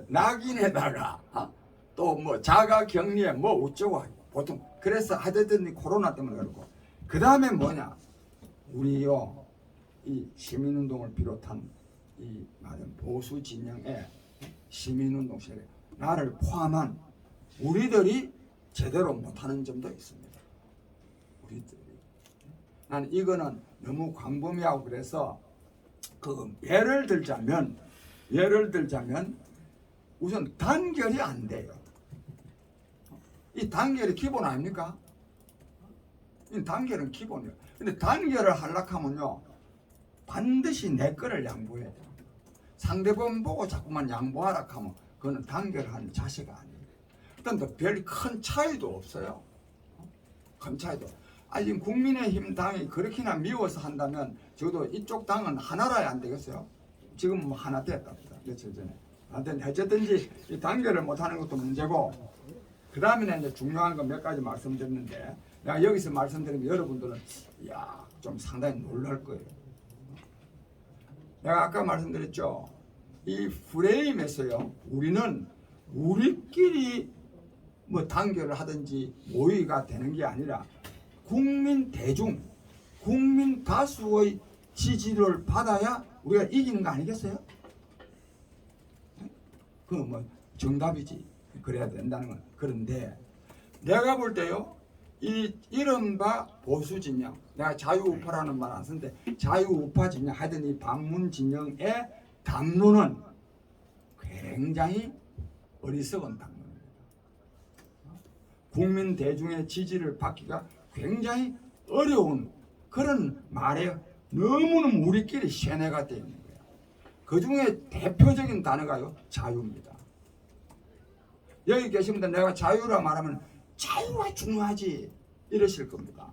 낙인에다가 또 뭐 자가 격리에 뭐 어쩌고 보통 그래서 하여튼 코로나 때문에 그렇고 그 다음에 뭐냐 우리요 이 시민운동을 비롯한 이 말은 보수 진영의 시민운동 세력 나를 포함한 우리들이 제대로 못하는 점도 있습니다. 우리들이 난 이거는 너무 광범위하고 그래서 그 예를 들자면 우선 단결이 안 돼요. 이 단결이 기본 아닙니까? 이 단결은 기본이에요. 근데 단결을 하려고 하면요 반드시 내 거를 양보해야 돼요. 상대방 보고 자꾸만 양보하라 하면 그거는 단결하는 자세가 아니에요. 일단 별 큰 차이도 없어요. 큰 차이도. 지금 국민의힘 당이 그렇게나 미워서 한다면 저도 이쪽 당은 하나라야 안 되겠어요? 지금 뭐 하나 됐답니다. 며칠 전에. 하여튼 어쨌든지 이 단결을 못하는 것도 문제고, 그 다음에 이제 중요한 거 몇 가지 말씀드렸는데, 내가 여기서 말씀드리면 여러분들은 야, 좀 상당히 놀랄 거예요. 내가 아까 말씀드렸죠. 이 프레임에서요, 우리는 우리끼리 뭐 단결을 하든지 모의가 되는 게 아니라 국민 대중, 국민 다수의 지지를 받아야 우리가 이기는 거 아니겠어요? 그 뭐 정답이지. 그래야 된다는 건. 그런데 내가 볼 때요, 이 이른바 보수 진영, 내가 자유우파라는 말 안 쓰는데 자유우파 진영 하여튼 이 반문 진영의 담론은 굉장히 어리석은 담론입니다. 국민 대중의 지지를 받기가 굉장히 어려운 그런 말에 너무너무 우리끼리 세뇌가 되어 있는 거예요. 그 중에 대표적인 단어가요, 자유입니다. 여기 계신 분들 내가 자유라 말하면 자유가 중요하지 이러실 겁니다.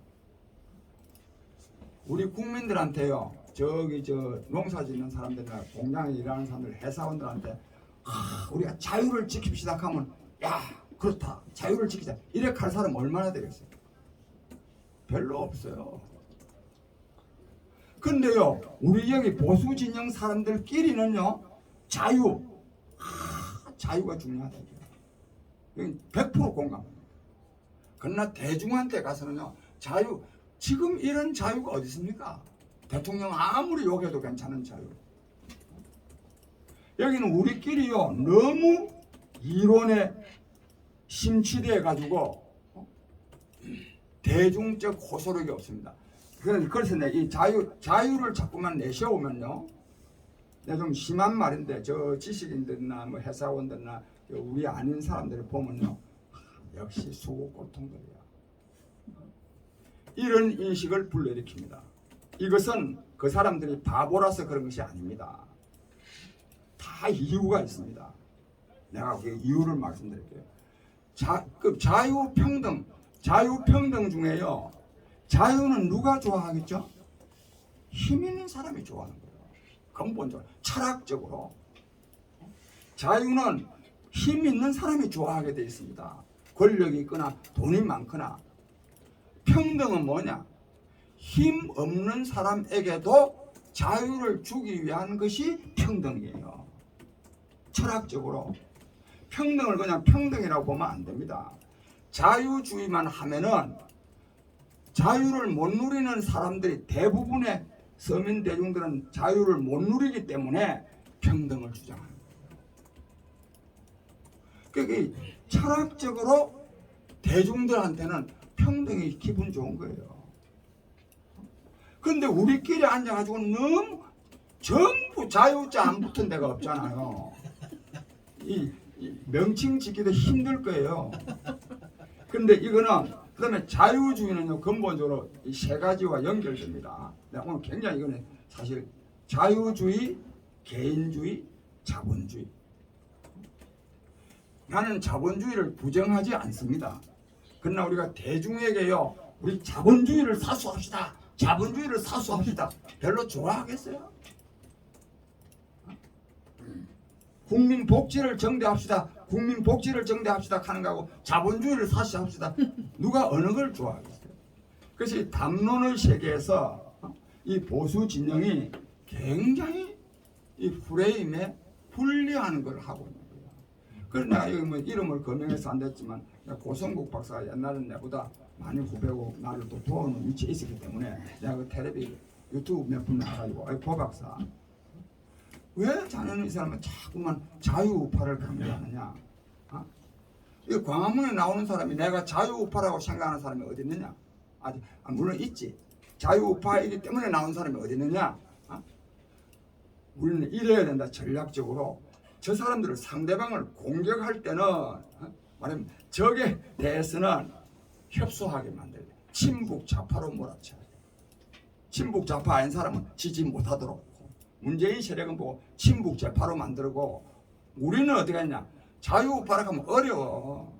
우리 국민들한테요, 저기 저 농사 짓는 사람들이나 공장에 일하는 사람들, 회사원들한테 우리가 자유를 지킵시다 하면 야 그렇다 자유를 지키자 이렇게 할 사람 얼마나 되겠어요? 별로 없어요. 근데요, 우리 여기 보수 진영 사람들끼리는요, 자유가 중요하다. 여기 100% 공감합니다. 그러나 대중한테 가서는요, 지금 이런 자유가 어디 있습니까? 대통령 아무리 욕해도 괜찮은 자유. 여기는 우리끼리요, 너무 이론에 심취돼 가지고 대중적 호소력이 없습니다. 그래서 이 자유를 자꾸만 내세우면요, 내가 좀 심한 말인데 저 지식인들이나 뭐 회사원들이나 우리 아닌 사람들을 보면요, 역시 수고골통들이야. 이런 인식을 불러일으킵니다. 이것은 그 사람들이 바보라서 그런 것이 아닙니다. 다 이유가 있습니다. 내가 그 이유를 말씀드릴게요. 자유평등 중에요, 자유는 누가 좋아하겠죠? 힘 있는 사람이 좋아하는 거예요. 근본적으로, 철학적으로. 자유는 힘 있는 사람이 좋아하게 되어 있습니다. 권력이 있거나 돈이 많거나. 평등은 뭐냐? 힘 없는 사람에게도 자유를 주기 위한 것이 평등이에요. 철학적으로. 평등을 그냥 평등이라고 보면 안 됩니다. 자유주의만 하면은 자유를 못 누리는 사람들이, 대부분의 서민 대중들은 자유를 못 누리기 때문에 평등을 주장하는 거예요. 그러니까 철학적으로 대중들한테는 평등이 기분 좋은 거예요. 그런데 우리끼리 앉아가지고 너무 전부 자유자 안 붙은 데가 없잖아요. 이 명칭 짓기도 힘들 거예요. 그런데 이거는, 그 다음에 자유주의는요, 근본적으로 이 세 가지와 연결됩니다. 오늘 굉장히 이거는 사실 자유주의, 개인주의, 자본주의. 나는 자본주의를 부정하지 않습니다. 그러나 우리가 대중에게요, 우리 자본주의를 사수합시다. 자본주의를 사수합시다. 별로 좋아하겠어요? 국민 복지를 정대합시다. 국민 복지를 정대합시다 하는 거하고 자본주의를 사수합시다. 누가 어느 걸 좋아하겠어요? 그래서 담론의 세계에서 이 보수 진영이 굉장히 이 프레임에 불리하는 걸 하고 있는 거예요. 그러나 여기 뭐 이름을 거명해서 안 됐지만 고성국 박사가 옛날에 내보다 많이 후배고 나를 또 도우는 위치에 있었기 때문에 내가 그 텔레비 유튜브 몇 분 나가지고 고 박사, 왜 자네는 이 사람은 자꾸만 자유우파를 강조하느냐? 이 광화문에 나오는 사람이 내가 자유우파라고 생각하는 사람이 어디 있느냐? 물론 있지. 자유우파이기 때문에 나온 사람이 어디 있느냐? 우리는 이래야 된다. 전략적으로 저 사람들을, 상대방을 공격할 때는 말하면 적에 대해서는 협소하게 만들어야 돼. 친북 좌파로 몰아쳐야 돼. 친북 좌파 아닌 사람은 지지 못하도록. 문재인 세력은 보고 친북 좌파로 만들고, 우리는 어떻게 했냐? 자유우파라고 하면 어려워.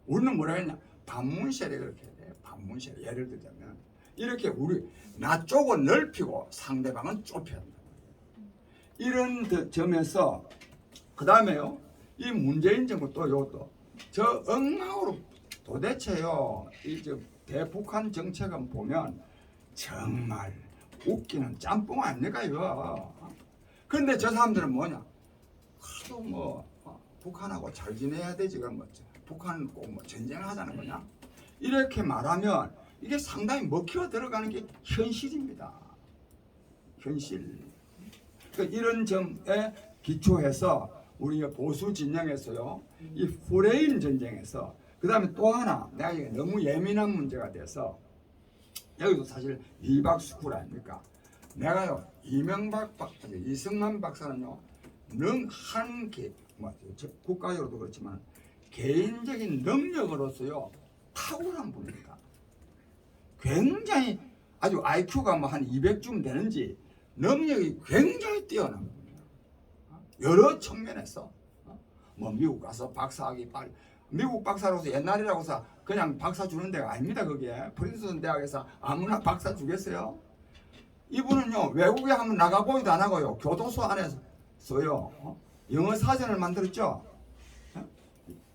우리는 뭐라 했냐? 반문 세력을 이렇게 해야 돼. 반문 세력. 예를 들자면 이렇게 우리 나 쪽은 넓히고 상대방은 좁혀야 한다. 이런 점에서 그 다음에요. 이 문재인 정부 또 요것도 저 엉망으로 도대체요. 이 대북한 정책은 보면 정말 웃기는 짬뽕 아닙니까 이거. 그런데 저 사람들은 뭐냐? 하도 뭐 북한하고 잘 지내야 되지 그럼 뭐 북한 꼭 뭐 전쟁을 하자는 거냐? 이렇게 말하면 이게 상당히 먹히러 들어가는 게 현실입니다. 현실. 그러니까 이런 점에 기초해서 우리가 보수 진영에서요, 이 프레임 전쟁에서 그 다음에 또 하나 내가 이게 너무 예민한 문제가 돼서 여기도 사실 리박스쿨 아닙니까? 내가요 이승만 박사는요 국가적으로도 그렇지만 개인적인 능력으로서요 탁월한 분입니다. 굉장히 아주 IQ가 뭐 한 200쯤 되는지 능력이 굉장히 뛰어난 겁니다. 여러 측면에서 뭐 미국 가서 박사학위 미국 박사로서 옛날이라고서 그냥 박사 주는 데가 아닙니다. 그게 프린스턴 대학에서 아무나 박사 주겠어요? 이분은요 외국에 한번 나가보기도 안 하고요 교도소 안에서요 영어 사전을 만들었죠.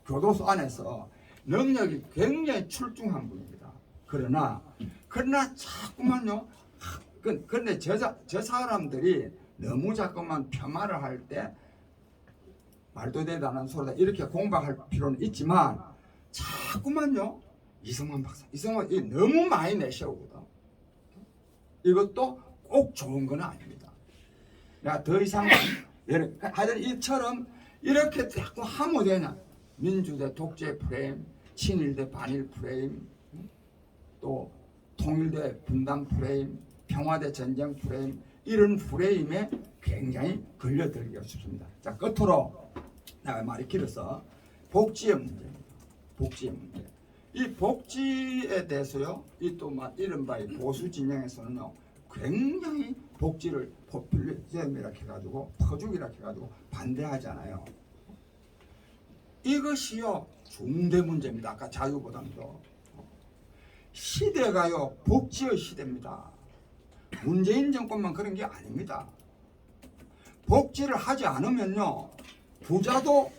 교도소 안에서 능력이 굉장히 출중한 분입니다. 그러나 자꾸만요. 그런데 저 사람들이 너무 자꾸만 폄하를 할 때 말도 되지 않은 소리다 이렇게 공박할 필요는 있지만 자꾸만요 이승만 너무 많이 내세우거든. 이것도 꼭 좋은 건 아닙니다. 내가 더 이상 하여튼 이처럼 이렇게 자꾸 하면 되냐 민주대 독재 프레임, 친일대 반일 프레임, 또 통일대 분단 프레임, 평화대 전쟁 프레임 이런 프레임에 굉장히 걸려들기가 쉽습니다. 자 끝으로 내가 말이 길어서 복지의 문제입니다. 복지의 문제. 이 복지에 대해서요, 이 또 이른바 보수 진영에서는요, 굉장히 복지를 포퓰리즘이라 해가지고 퍼주기라 해가지고 반대하잖아요. 이것이요 중대 문제입니다. 아까 자유보담도 시대가요 복지의 시대입니다. 문재인 정권만 그런 게 아닙니다. 복지를 하지 않으면요 부자도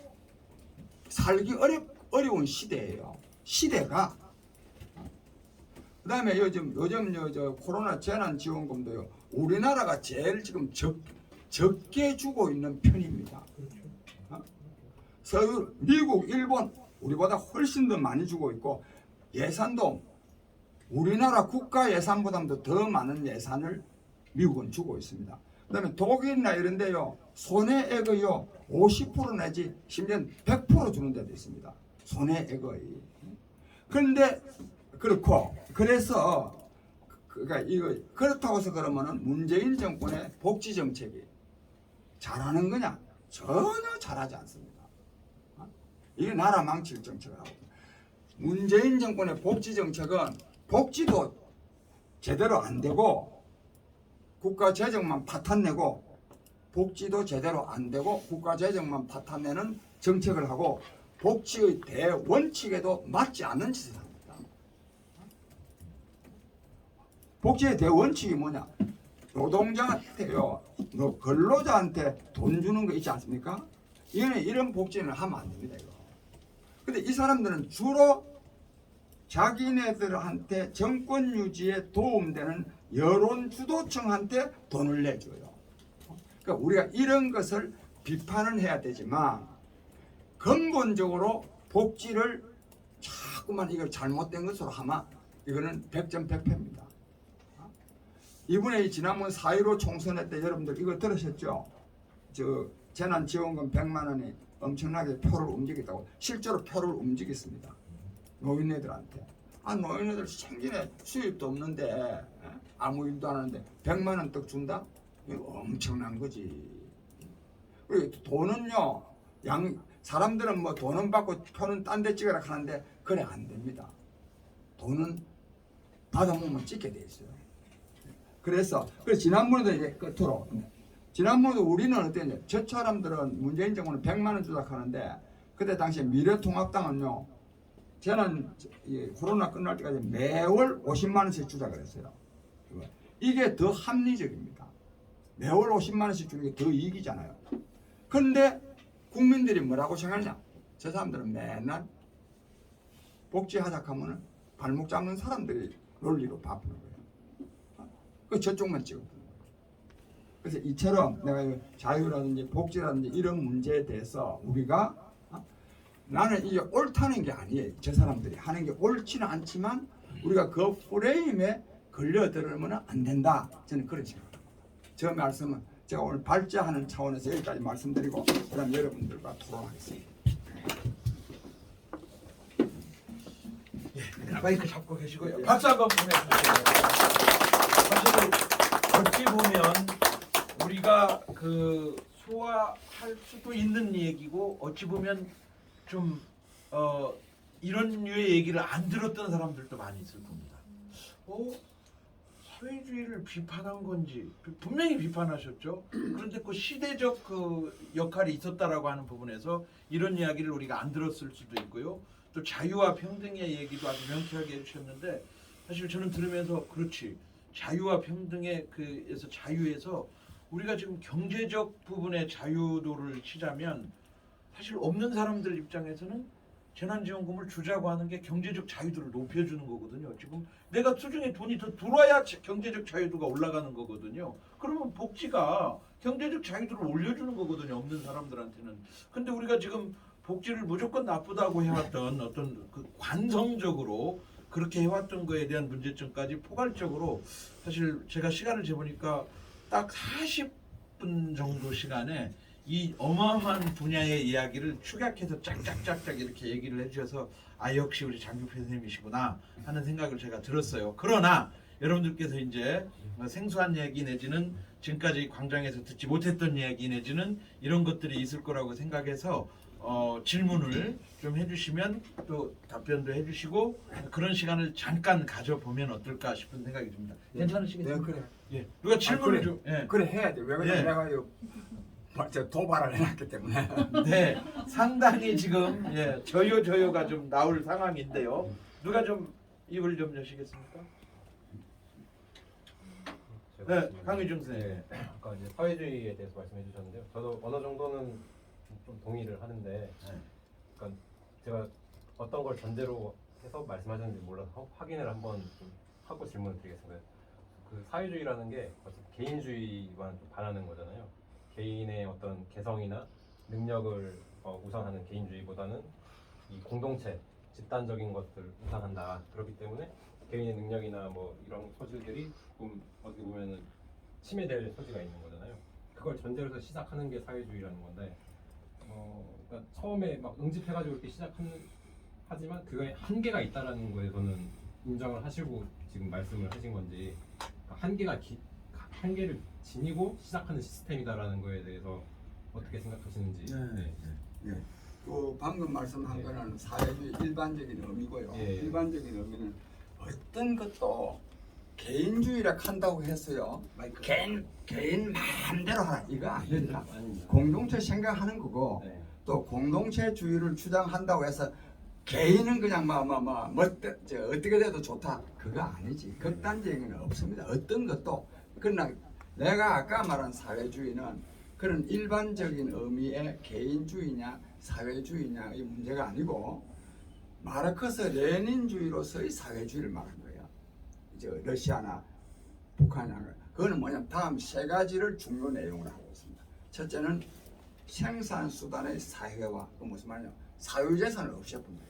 살기 어려운 시대예요. 시대가. 그 다음에 요즘 저 코로나 재난지원금도요 우리나라가 제일 지금 적게 주고 있는 편입니다. 서울, 미국, 일본 우리보다 훨씬 더 많이 주고 있고 예산도 우리나라 국가 예산보다도 더 많은 예산을 미국은 주고 있습니다. 그 다음에 독일이나 이런 데요 손해액의요 50% 내지 심지어 100% 주는 데도 있습니다. 손해액의. 그런데 그렇고 그래서 그러니까 그렇다고 해서 그러면은 문재인 정권의 복지 정책이 잘하는 거냐? 전혀 잘하지 않습니다. 이게 나라 망칠 정책이라고. 문재인 정권의 복지 정책은 복지도 제대로 안 되고 국가 재정만 파탄내고 복지도 제대로 안 되고 국가 재정만 파탄내는 정책을 하고 복지의 대원칙에도 맞지 않는 짓을 합니다. 복지의 대원칙이 뭐냐? 노동자한테요, 근로자한테 돈 주는 거 있지 않습니까? 이런 복지는 하면 안 됩니다. 이거. 근데 이 사람들은 주로 자기네들한테 정권 유지에 도움되는 여론 주도층한테 돈을 내줘요. 그러니까 우리가 이런 것을 비판은 해야 되지만 근본적으로 복지를 자꾸만 이걸 잘못된 것으로 하면 이거는 100점 100패입니다. 이번에 지난번 4.15 총선회 때 여러분들 이거 들으셨죠? 저 재난지원금 100만 원이 엄청나게 표를 움직였다고. 실제로 표를 움직였습니다. 노인네들한테. 노인네들 생전에 수입도 없는데 아무 일도 안 하는데 100만 원 떡 준다? 이거 엄청난 거지. 그리고 돈은요, 사람들은 뭐 돈은 받고 표는 딴 데 찍으라 하는데 그래 안 됩니다. 돈은 받아먹으면 찍게 돼 있어요. 그래서 지난번에도 이제 끝으로 지난번에도 우리는 어땠냐? 저 사람들은 문재인 정부는 100만 원 주다 하는데 그때 당시에 미래통합당은요 저는 이 코로나 끝날 때까지 매월 50만 원씩 주자 그랬어요. 이게 더 합리적입니다. 매월 50만 원씩 주는 게 더 이익이잖아요. 그런데 국민들이 뭐라고 생각하냐? 저 사람들은 맨날 복지하자 하면은 발목 잡는 사람들이 논리로 바꾸는 거예요. 그 저쪽만 찍어보는 거예요. 그래서 이처럼 내가 자유라든지 복지라든지 이런 문제에 대해서 우리가 나는 이게 옳다는 게 아니에요. 저 사람들이 하는 게 옳지는 않지만 우리가 그 프레임에 걸려들으면 안 된다. 저는 그런 생각합니다. 저 말씀은 제가 오늘 발제하는 차원에서 여기까지 말씀드리고 그다음 여러분들과 토론하겠습니다. 마이크 잡고 계시고요. 박수 한번 보내주세요. 사실 어찌 보면 우리가 그 소화할 수도 있는 얘기고 어찌 보면 좀 이런 류의 얘기를 안 들었던 사람들도 많이 있을 겁니다. 사회주의를 비판한 건지 분명히 비판하셨죠. 그런데 그 시대적 그 역할이 있었다라고 하는 부분에서 이런 이야기를 우리가 안 들었을 수도 있고요. 또 자유와 평등의 얘기도 아주 명쾌하게 해주셨는데 사실 저는 들으면서 그렇지 자유와 평등의 그에서 자유에서 우리가 지금 경제적 부분의 자유도를 치자면 사실 없는 사람들 입장에서는 재난지원금을 주자고 하는 게 경제적 자유도를 높여주는 거거든요. 지금 내가 수중에 돈이 더 들어와야 경제적 자유도가 올라가는 거거든요. 그러면 복지가 경제적 자유도를 올려주는 거거든요. 없는 사람들한테는. 근데 우리가 지금 복지를 무조건 나쁘다고 해왔던 어떤 그 관성적으로 그렇게 해왔던 거에 대한 문제점까지 포괄적으로 사실 제가 시간을 재보니까 딱 40분 정도 시간에 이 어마어마한 분야의 이야기를 축약해서 짝짝짝짝 이렇게 얘기를 해주셔서 아 역시 우리 장규표 선생님이시구나 하는 생각을 제가 들었어요. 그러나 여러분들께서 이제 생소한 얘기 내지는 지금까지 광장에서 듣지 못했던 얘기 내지는 이런 것들이 있을 거라고 생각해서 질문을 좀 해주시면 또 답변도 해주시고 그런 시간을 잠깐 가져보면 어떨까 싶은 생각이 듭니다. 괜찮으시겠습니까? 네, 그래. 예. 누가 질문을 그래. 좀 예. 그래 해야 돼. 왜 그러냐? 예. 내가 저 도발을 해놨기 때문에. 네, 상당히 지금 저요가 좀 나올 상황인데요. 누가 좀 입을 좀 여시겠습니까? 네, 강의중 선생님. 네, 아까 이제 사회주의에 대해서 말씀해 주셨는데요. 저도 어느 정도는 좀 동의를 하는데, 그러니까 제가 어떤 걸 전제로 해서 말씀하셨는지 몰라서 확인을 한번 좀 하고 질문을 드리겠습니다. 그 사회주의라는 게 개인주의만 좀 반하는 거잖아요. 개인의 어떤 개성이나 능력을 우선하는 개인주의보다는 이 공동체, 집단적인 것들 우선한다. 그렇기 때문에 개인의 능력이나 뭐 이런 소질들이 조금 어떻게 보면은 침해될 소지가 있는 거잖아요. 그걸 전제로 해서 시작하는 게 사회주의라는 건데, 그러니까 처음에 막 응집해가지고 이렇게 하지만 그거에 한계가 있다라는 거에서는 인정을 하시고 지금 말씀을 하신 건지, 한계를 지니고 시작하는 시스템이다라는 거에 대해서 어떻게 생각하시는지. 예. 그 방금 말씀한 거는 사회주의 일반적인 의미고요. 예. 일반적인 의미는 어떤 것도 개인주의라 한다고 했어요. 개인 마음대로 하라 이거 아닙니다. 공동체 생각하는 거고 네. 또 공동체주의를 주장한다고 해서 개인은 그냥 어떻게 돼도 좋다 그거 아니지. 극단적인 건 없습니다. 어떤 것도. 그러나 내가 아까 말한 사회주의는 그런 일반적인 의미의 개인주의냐 사회주의냐의 문제가 아니고 마르크스 레닌주의로서의 사회주의를 말한 거예요. 이제 러시아나 북한이나 그거는 뭐냐면 다음 세 가지를 중요 내용으로 하고 있습니다. 첫째는 생산수단의 사회화. 그 무슨 말이냐? 사유재산을 없애뿐다.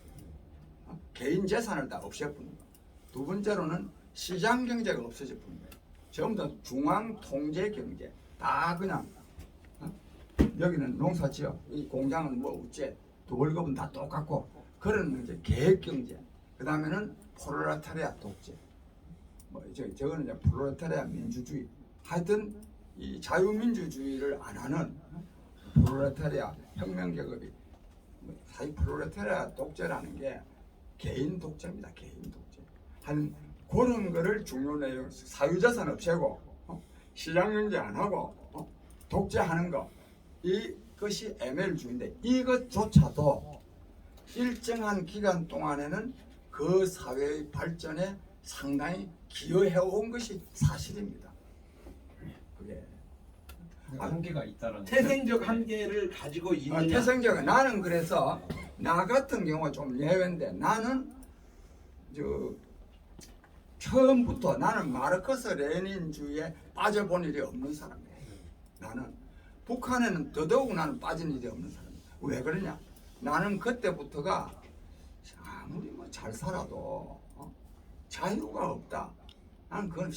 개인 재산을 다 없애뿐다. 두 번째로는 시장경제가 없어져 뿐다. 전부 다 중앙통제경제. 다 그냥 여기는 농사지어, 이 공장은 뭐 어째, 또 월급은 다 똑같고 그런 이제 계획경제. 그 다음에는 프롤레타리아 독재. 저거는 이제 프롤레타리아 민주주의. 하여튼 이 자유민주주의를 안 하는 프롤레타리아 혁명계급이 사실 프롤레타리아 독재라는 게 개인 독재입니다. 개인 독재. 한 그런 거를 중요 내용 사유재산 없애고 시장경제 안 하고 독재하는 거 이것이 ML주의인데 이것조차도 일정한 기간 동안에는 그 사회의 발전에 상당히 기여해온 것이 사실입니다. 그게 한계가 있다라는 태생적 한계를 가지고 있느냐. 태생적인 나는 그래서 나 같은 경우가 좀 예외인데 나는 처음부터 나는 마르크스 레닌주의에 빠져본 일이 없는 사람이에요. 나는 북한에는 더더욱 나는 빠진 일이 없는 사람이에요. 왜 그러냐? 나는 그때부터가 아무리 뭐 잘 살아도 자유가 없다. 나는 그건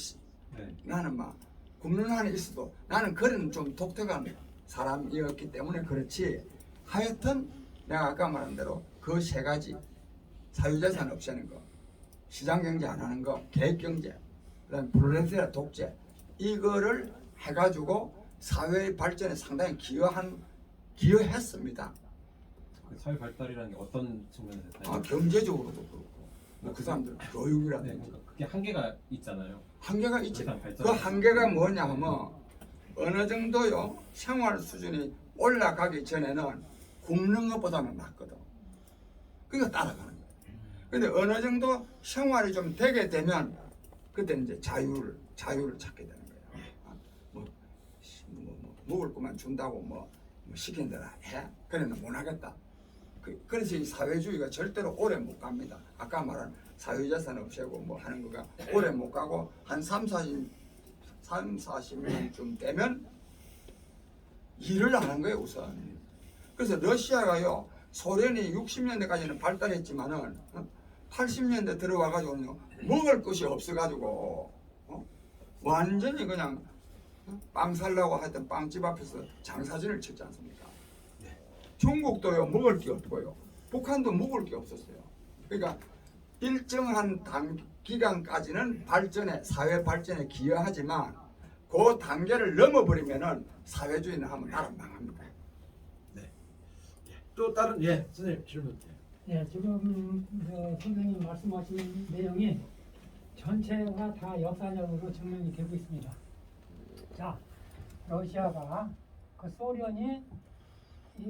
나는 막 굶는 한이 있어도 나는 그런 좀 독특한 사람이었기 때문에 그렇지. 하여튼 내가 아까 말한 대로 그 세 가지 사유재산 없애는 거, 시장경제 안 하는 거, 계획경제, 그다음에 프롤레타리아 독재 이거를 해가지고 사회의 발전에 상당히 기여했습니다. 사회 발달이라는 게 어떤 측면에서 됐나요? 경제적으로도 그렇고 그 사람들 교육이라든지 네, 그러니까 그게 한계가 있잖아요. 한계가 있지. 일단 발전. 그 한계가 뭐냐 하면 어느 정도요 생활 수준이 올라가기 전에는 굶는 것보다는 낫거든. 그러니까 따라가는 거야. 근데 어느 정도 생활이 좀 되게 되면 그때는 이제 자유를 찾게 되는 거야. 먹을 것만 준다고 뭐 시킨 대로 해. 그래는 못 하겠다. 그래서 이 사회주의가 절대로 오래 못 갑니다. 아까 말한 사유재산 없애고 뭐 하는 거가 오래 못 가고 한 40년쯤 되면 일을 안 한 거예요 우선. 그래서 러시아가요 소련이 60년대까지는 발달했지만은 80년대 들어와가지고요 먹을 것이 없어가지고 완전히 그냥 빵 살라고 하여튼 빵집 앞에서 장사진을 쳤지 않습니까? 중국도요 먹을 게 없고요. 북한도 먹을 게 없었어요. 그러니까 일정한 기간까지는 사회 발전에 기여하지만 그 단계를 넘어버리면은 사회주의는 하면 나라 망합니다. 또 다른 선생님 질문. 네, 지금 선생님 말씀하신 내용이 전체가 다 역사적으로 증명이 되고 있습니다. 자, 러시아가 그 소련이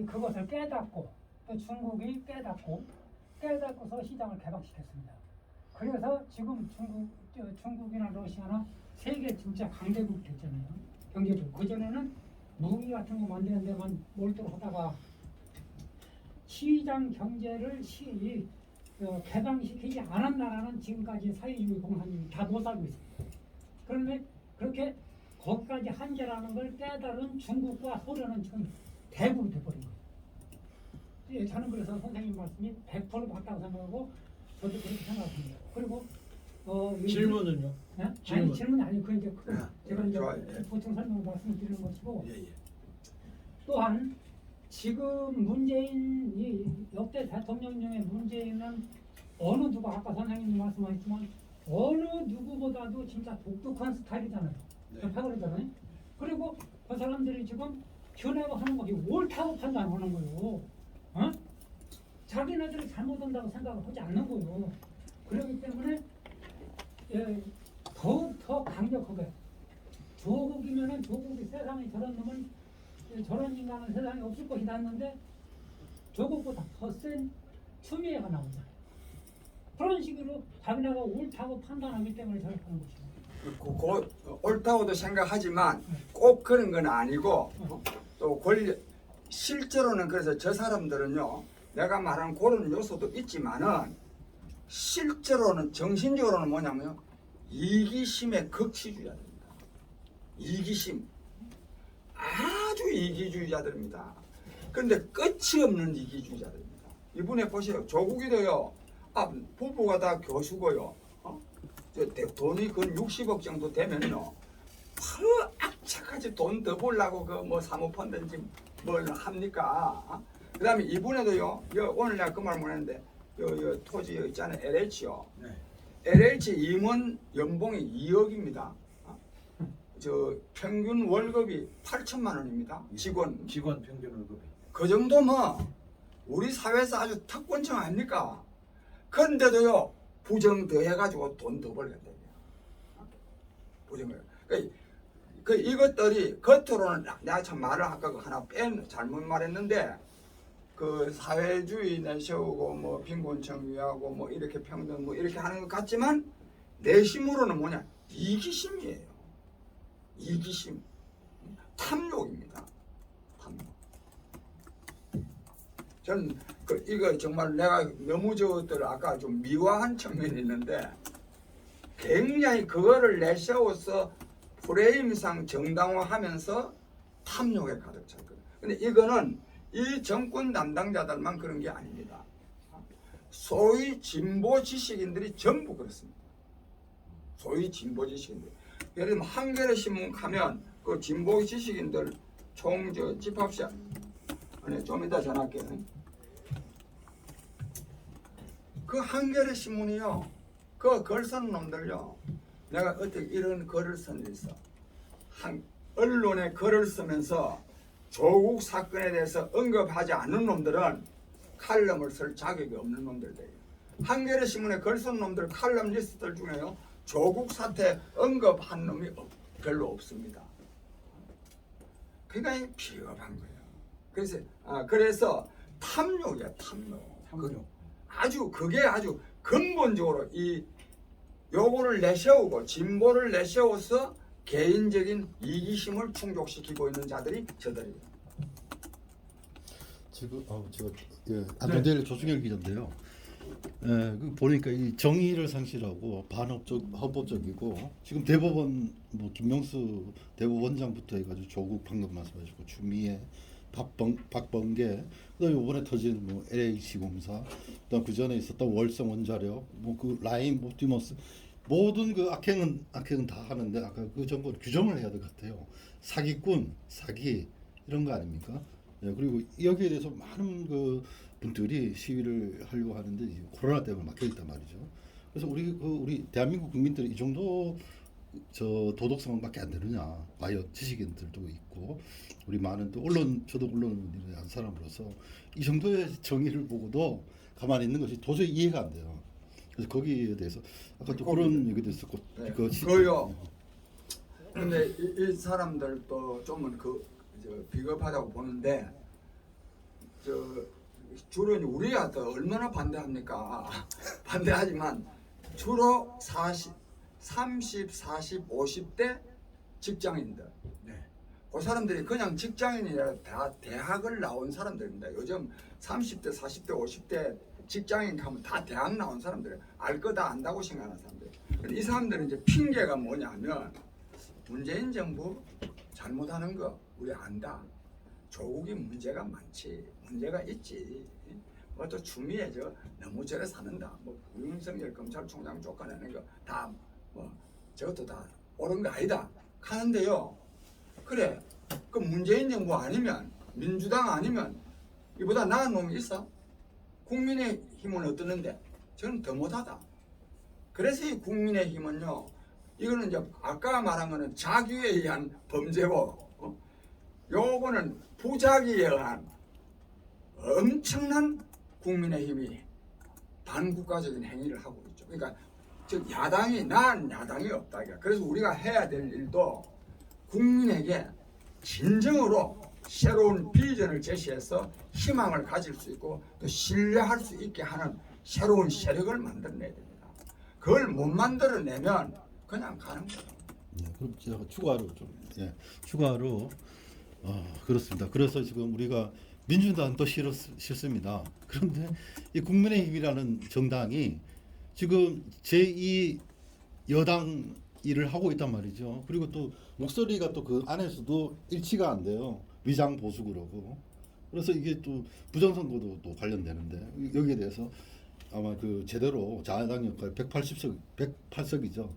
그것을 깨닫고 또 중국이 깨닫고서 시장을 개방시켰습니다. 그래서 지금 중국이나 러시아나 세계 진짜 강대국이 됐잖아요. 경제적으로. 그전에는 무기 같은 거 만드는 데만 몰두하다가 시장 경제를 개방시키지 않은 나라는 지금까지 사회주의 공산주의 다 못 살고 있습니다. 그런데 그렇게 거기까지 한계라는 걸 깨달은 중국과 소련은 지금 대국이 돼버린 거예요. 예, 저는 그래서 선생님 말씀이 100% 맞다고 생각하고 저도 그렇게 생각합니다. 그리고 질문은요? 네? 질문. 아니 질문이 아니고 그 이제 제가 이제 좋아요. 보충 설명을 말씀드리는 것이고 예. 또한 지금 문재인 이 역대 대통령 중에 문재인은 어느 누가 아까 선생님이 말씀하셨지만 어느 누구보다도 진짜 독특한 스타일이잖아요. 그러잖아요. 그리고 그 사람들이 지금 견해가 하는 것이 옳다고 판단하는 거예요. 자기네들이 잘못한다고 생각을 하지 않는 거예요. 그렇기 때문에 더욱 더 강력하게 조국이면은 조국이 세상에 저런 놈은 저런 인간은 세상에 없을 것이다 했는데 조국보다 더 센 추미애가 나오잖아요. 그런 식으로 자기네가 옳다고 판단하기 때문에 저렇게 하는 것이죠. 옳다고도 생각하지만 꼭 그런 건 아니고 또 실제로는 그래서 저 사람들은요 내가 말한 그런 요소도 있지만은 실제로는 정신적으로는 뭐냐면 이기심의 극치주의자들입니다. 이기심 아주 이기주의자들입니다. 그런데 끝이 없는 이기주의자들입니다. 이분에 보세요. 조국이도요 부부가 다 교수고요. 돈이 근 60억 정도 되면요 악착같이 돈 더 벌라고 그 뭐 사모펀드인지 뭘 합니까? 그다음에 이분에도요 오늘 내가 그 말 못했는데 요 토지 있잖아요 LH요. LH 임원 연봉이 2억입니다. 저 평균 월급이 8천만 원입니다. 직원 평균 월급이. 그 정도면 우리 사회에서 아주 특권층 아닙니까? 그런데도요 부정 더 해가지고 돈 더 벌게 돼요. 부정을. 이것들이 겉으로는 내가 참 말을 아까 하나 잘못 말했는데 그 사회주의 내세우고 뭐 빈곤 정의하고 뭐 이렇게 평등 뭐 이렇게 하는 것 같지만 내심으로는 뭐냐 이기심이에요. 이기심, 탐욕입니다. 탐욕. 저는 이거 정말 내가 너무 저들 아까 좀 미화한 측면이 있는데 굉장히 그거를 내세워서 프레임상 정당화하면서 탐욕에 가득 찼거든요. 근데 이거는 이 정권 담당자들만 그런 게 아닙니다. 소위 진보 지식인들이 전부 그렇습니다. 소위 진보 지식인들. 예를 들면 한겨레 신문 가면 그 진보 지식인들 총 집합시야. 아니 좀 이따 전화할게요. 그 한겨레 신문이요. 그 글 쓰는 놈들요. 내가 어떻게 이런 글을 쓴 일 있어. 언론에 글을 쓰면서 조국 사건에 대해서 언급하지 않는 놈들은 칼럼을 쓸 자격이 없는 놈들이에요. 한겨레 신문에 글 쓴 놈들 칼럼니스트들 중에요. 조국 사태 언급한 놈이 별로 없습니다. 굉장히 비겁한 거예요. 그래서 탐욕이야 탐욕. 그게 아주 근본적으로 요거를 내세우고 진보를 내세워서 개인적인 이기심을 충족시키고 있는 자들이 저들이에요. 지금 제가 안동대일 조승열 기자인데요. 보니까 이 정의를 상실하고 반헌법적이고 지금 대법원 뭐 김명수 대법원장부터 해가지고 조국 방금 말씀하셨고 추미애 박범계 그다음에 이번에 터진 뭐 LH 공사 그다음 그 전에 있었던 월성 원자력 뭐 그 라임 옵티머스 모든 그 악행은 다 하는데 아까 그 정보를 규정을 해야 될 것 같아요. 사기꾼, 사기 이런 거 아닙니까? 그리고 여기에 대해서 많은 그 분들이 시위를 하려고 하는데 코로나 때문에 막혀 있단 말이죠. 그래서 우리 대한민국 국민들이 이 정도 도덕성밖에 안 되느냐? 과연 지식인들도 있고 우리 많은 또 저도 언론을 한 사람으로서 이 정도의 정의를 보고도 가만히 있는 것이 도저히 이해가 안 돼요. 그래서 거기에 대해서 아까 또 그런 얘기도 있었고 그거요. 근데 이 사람들도 좀은 비겁하다고 보는데 주로 우리가 더 얼마나 반대합니까? 반대하지만 주로 30, 40, 50대 직장인들. 그 사람들이 그냥 직장인이라 다 대학을 나온 사람들입니다. 요즘 30대, 40대, 50대 직장인 가면 다 대학 나온 사람들, 알 거 다 안다고 생각하는 사람들. 이 사람들은 이제 핑계가 뭐냐면 문재인 정부 잘못하는 거 우리 안다. 조국이 문제가 많지, 문제가 있지. 뭐 또 추미애 너무 저래 사는다. 뭐 윤석열 검찰총장 쫓아내는 거 다 뭐 저것도 다 옳은 거 아니다. 하는데요. 그래, 그 문재인 정부 아니면 민주당 아니면 이보다 나은 놈이 있어? 국민의힘은 어떠는데? 저는 더 못하다. 그래서 이 국민의힘은요, 이거는 이제 아까 말한 거는 자기에 의한 범죄고, 요거는 부자기에 의한 엄청난 국민의힘이 반국가적인 행위를 하고 있죠. 그러니까 즉 나은 야당이 없다. 그래서 우리가 해야 될 일도 국민에게 진정으로 새로운 비전을 제시해서 희망을 가질 수 있고 또 신뢰할 수 있게 하는 새로운 세력을 만들어내야 됩니다. 그걸 못 만들어내면 그냥 가는 거예요. 그럼 제가 추가로 그렇습니다. 그래서 지금 우리가 민주당도 싫습니다. 그런데 이 국민의힘이라는 정당이 지금 제2 여당 일을 하고 있단 말이죠. 그리고 또 목소리가 또 그 안에서도 일치가 안 돼요. 위장 보수 그러고. 그래서 이게 또 부정선거도 또 관련되는데 여기에 대해서 아마 그 제대로 자야당 역할 108석이죠.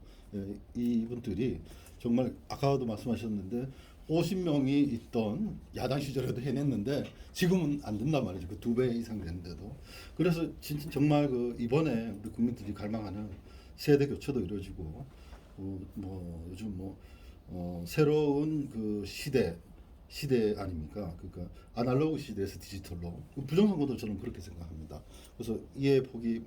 이분들이 정말 아까도 말씀하셨는데 50명이 있던 야당 시절에도 해냈는데 지금은 안 된단 말이죠. 그 2배 이상 되는데도. 그래서 진짜 정말 그 이번에 우리 국민들이 갈망하는 세대 교체도 이루어지고 요즘 새로운 그 시대 아닙니까? 그러니까 아날로그 시대에서 디지털로 부정선거도 저는 그렇게 생각합니다. 그래서 이해 포기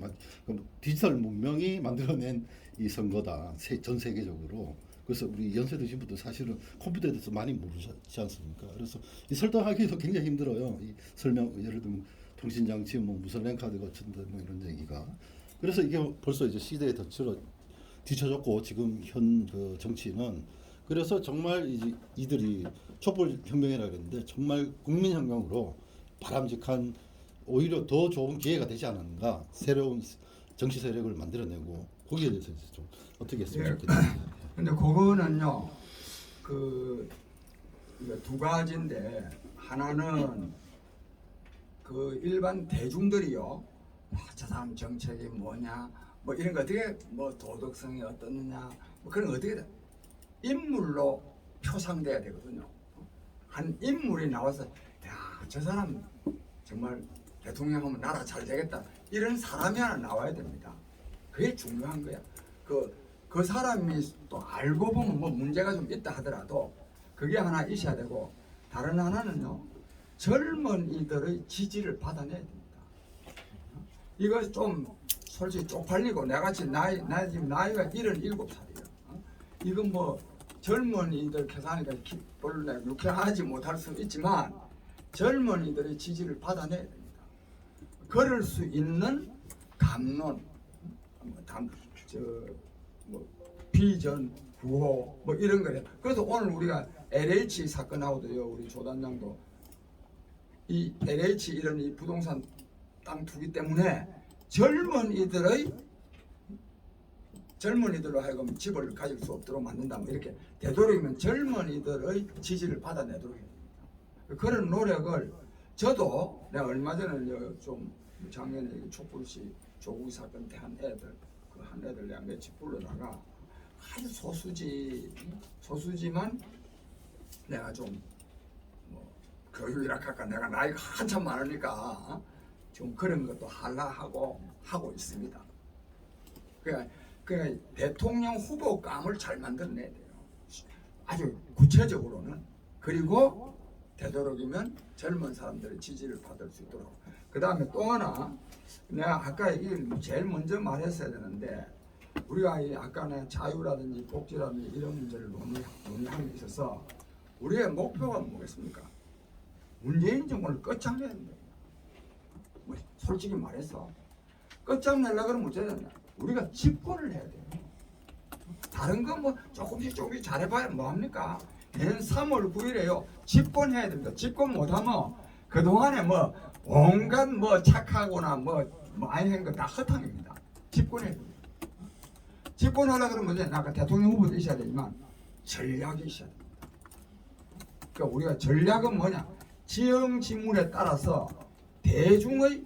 디지털 문명이 만들어낸 이 선거다. 전 세계적으로. 그래서 우리 연세 드신 분들 사실은 컴퓨터에 대해서 많이 모르지 않습니까? 그래서 이 설득하기도 굉장히 힘들어요. 이 설명 예를 들면 통신장치, 뭐 무선 랜카드가 어쩐다 뭐 이런 얘기가. 그래서 이게 벌써 이제 시대에 뒤처졌고 지금 현 그 정치는 그래서 정말 이들이 촛불혁명이라 그랬는데 정말 국민혁명으로 바람직한 오히려 더 좋은 기회가 되지 않았는가 새로운 정치 세력을 만들어내고 거기에 대해서 좀 어떻게 했으면 좋겠습니다. 근데 그거는요 두 가지인데 하나는 그 일반 대중들이요 저 사람 정책이 뭐냐 뭐 이런 거 어떻게 뭐 도덕성이 어떻느냐 뭐 그런 거 어떻게 인물로 표상돼야 되거든요. 한 인물이 나와서 야 저 사람 정말 대통령 하면 나라 잘 되겠다 이런 사람이 하나 나와야 됩니다. 그게 중요한 거야. 그 사람이 또 알고 보면 뭐 문제가 좀 있다 하더라도 그게 하나 있어야 되고 다른 하나는요 젊은이들의 지지를 받아내야 됩니다. 이거 좀 솔직히 쪽팔리고 내같이 나 지금 나이가 77살이에요. 이건 뭐 젊은이들 계산하니까 별로 유쾌하지 못할 수 있지만 젊은이들의 지지를 받아내야 됩니다. 그럴 수 있는 감론, 뭐 비전, 구호 뭐 이런 거예요. 그래서 오늘 우리가 LH 사건하고도요 우리 조단장도 이 LH 이런 이 부동산 땅 투기 때문에 젊은이들로 하여금 집을 가질 수 없도록 만든다 뭐 이렇게 되도록이면 젊은이들의 지지를 받아내도록 해야 됩니다. 그런 노력을 저도 내가 얼마 전에 좀 작년에 촛불시 조국이 사건 때 한 애들 내가 며칠 불러다가 아주 소수지만 내가 좀 뭐 교육이라 할까 내가 나이가 한참 많으니까 좀 그런 것도 하고 있습니다. 그러니까 대통령 후보감을 잘 만들어내야 돼요. 아주 구체적으로는. 그리고 되도록이면 젊은 사람들의 지지를 받을 수 있도록. 그 다음에 또 하나 내가 아까 제일 먼저 말했어야 되는데 우리가 아까 내가 자유라든지 복지라든지 이런 문제를 논의하는 데 있어서 우리의 목표가 뭐겠습니까? 문재인 정권을 끝장내야 된다. 뭐 솔직히 말해서 끝장내려고 그러면 어쩌야 되냐? 우리가 집권을 해야 돼요. 다른 건 뭐 조금씩 잘해봐야 뭐합니까? 내년 3월 9일에요 집권해야 됩니다. 집권 못하면 그동안에 뭐 온갖 뭐 착하거나 뭐 많이 한 거 다 허탕입니다. 집권해야 됩니다. 집권하려고 그러면 이제 아까 대통령 후보도 있어야 되지만 전략이 있어야 됩니다. 그러니까 우리가 전략은 뭐냐? 지형지물에 따라서 대중의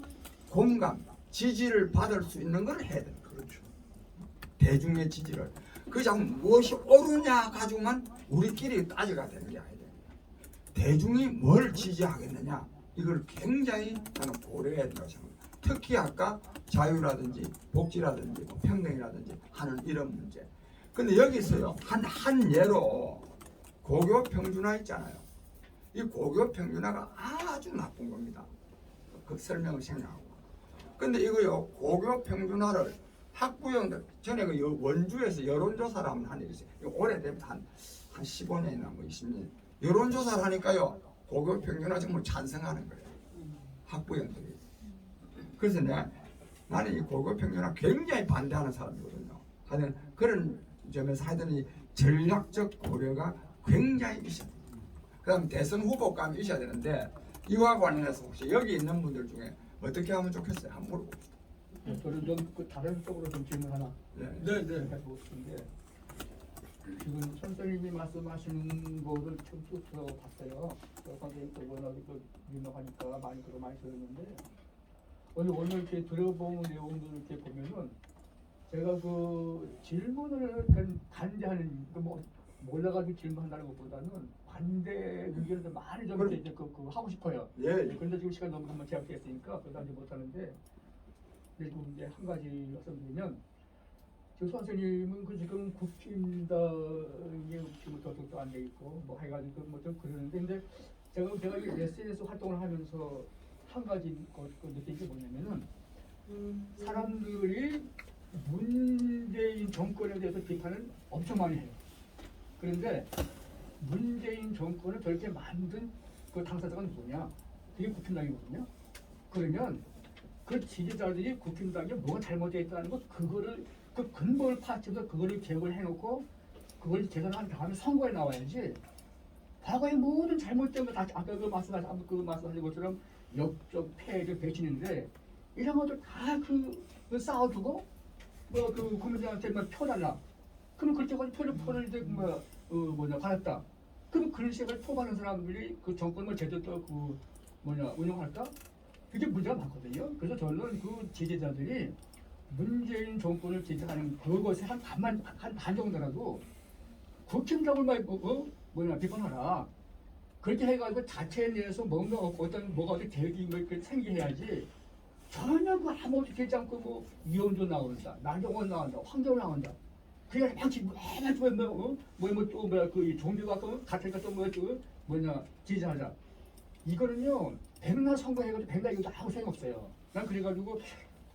공감, 지지를 받을 수 있는 걸 해야 됩니다. 그렇죠. 대중의 지지를. 그냥 무엇이 옳으냐 가지고만 우리끼리 따져가 되는 게 아니에요. 대중이 뭘 지지하겠느냐 이걸 굉장히 저는 고려해야 된다고 생각합니다. 특히 아까 자유라든지 복지라든지 뭐 평등이라든지 하는 이런 문제. 근데 여기서요 한 예로 고교 평준화 있잖아요. 이 고교 평준화가 아주 나쁜 겁니다. 그 설명을 생략하고. 근데 이거요 고교 평준화를 학부형들 전에 그 원주에서 여론조사를 한번 일이 있어요. 오래되면 한 15년이나 뭐 20년 여론조사를 하니까요 고교 평준화 정말 찬성하는 거예요. 학부형들이. 그래서 나는 이 고교 평준화 굉장히 반대하는 사람이거든요. 하여튼 그런 점에서 하여튼 이 전략적 고려가 굉장히 있어야 돼요. 그 다음에 대선 후보감이 있어야 되는데 이와 관련해서 혹시 여기 있는 분들 중에 어떻게 하면 좋겠어요? 한번 물어봅시다. 저는 좀 그 다른 쪽으로 좀 질문 하나 해보고 싶은데 지금 선생님이 말씀하신 거를 쭉 들어봤어요. 선생님 워낙 유명하니까 많이 들었는데 오늘 이렇게 들어본 내용들을 이렇게 보면은 제가 그 질문을 반대하는 뭐 몰라가지고 질문한다는 것보다는 반대 의견을 많이 좀 이제 그 하고 싶어요. 예. 그런데 지금 시간 너무 한번 제약됐으니까 그러다 이제 못하는데. 지금 이제 한 가지 말씀드리면 저 선생님은 그 지금 국힘당이 지금 저쪽도 안 돼 있고 뭐 해가지고 뭐 좀 그러는데 근데 제가 이 SNS 활동을 하면서 한 가지 그 느낀 게 뭐냐면은 사람들이 문재인 정권에 대해서 비판을 엄청 많이 해요. 그런데 문재인 정권을 저렇게 만든 그 당사자가 누구냐? 그게 국힘당이거든요. 그러면 그 지지자들이 국힘당에 뭐가 잘못되어 있다는 것 그거를 그 근본을 파악해서 그거를 개혁을 해놓고 그걸 개선한 다음에 선거에 나와야지. 과거의 모든 잘못된 거다 아까 말씀하신 것처럼 역적 폐해를 배치는데 이런 것들 다 그 쌓아두고 뭐 그 국민들한테 뭐 표달라. 그러면 그렇게 표를 이제 받았다. 그럼 그런 식으로 표받는 사람들이 그 정권을 제대로 또 운영할까? 그게 문제가 많거든요. 그래서 저는 그 지지자들이 문재인 정권을 지지하는 그것에 한 반 정도라도 국힘당을 비판하라. 그렇게 해가지고 자체 내에서 뭐가 어떤 계획이 생기해야지. 전혀 그 아무것도 되지 않고 뭐 이혼도 나온다, 나경원 나온다, 황교안 나온다. 그냥 그 종교가 같으니까 지지하자. 이거는요 백날 선거해가지고 백날 이거 아무 생각 없어요. 난 그래가지고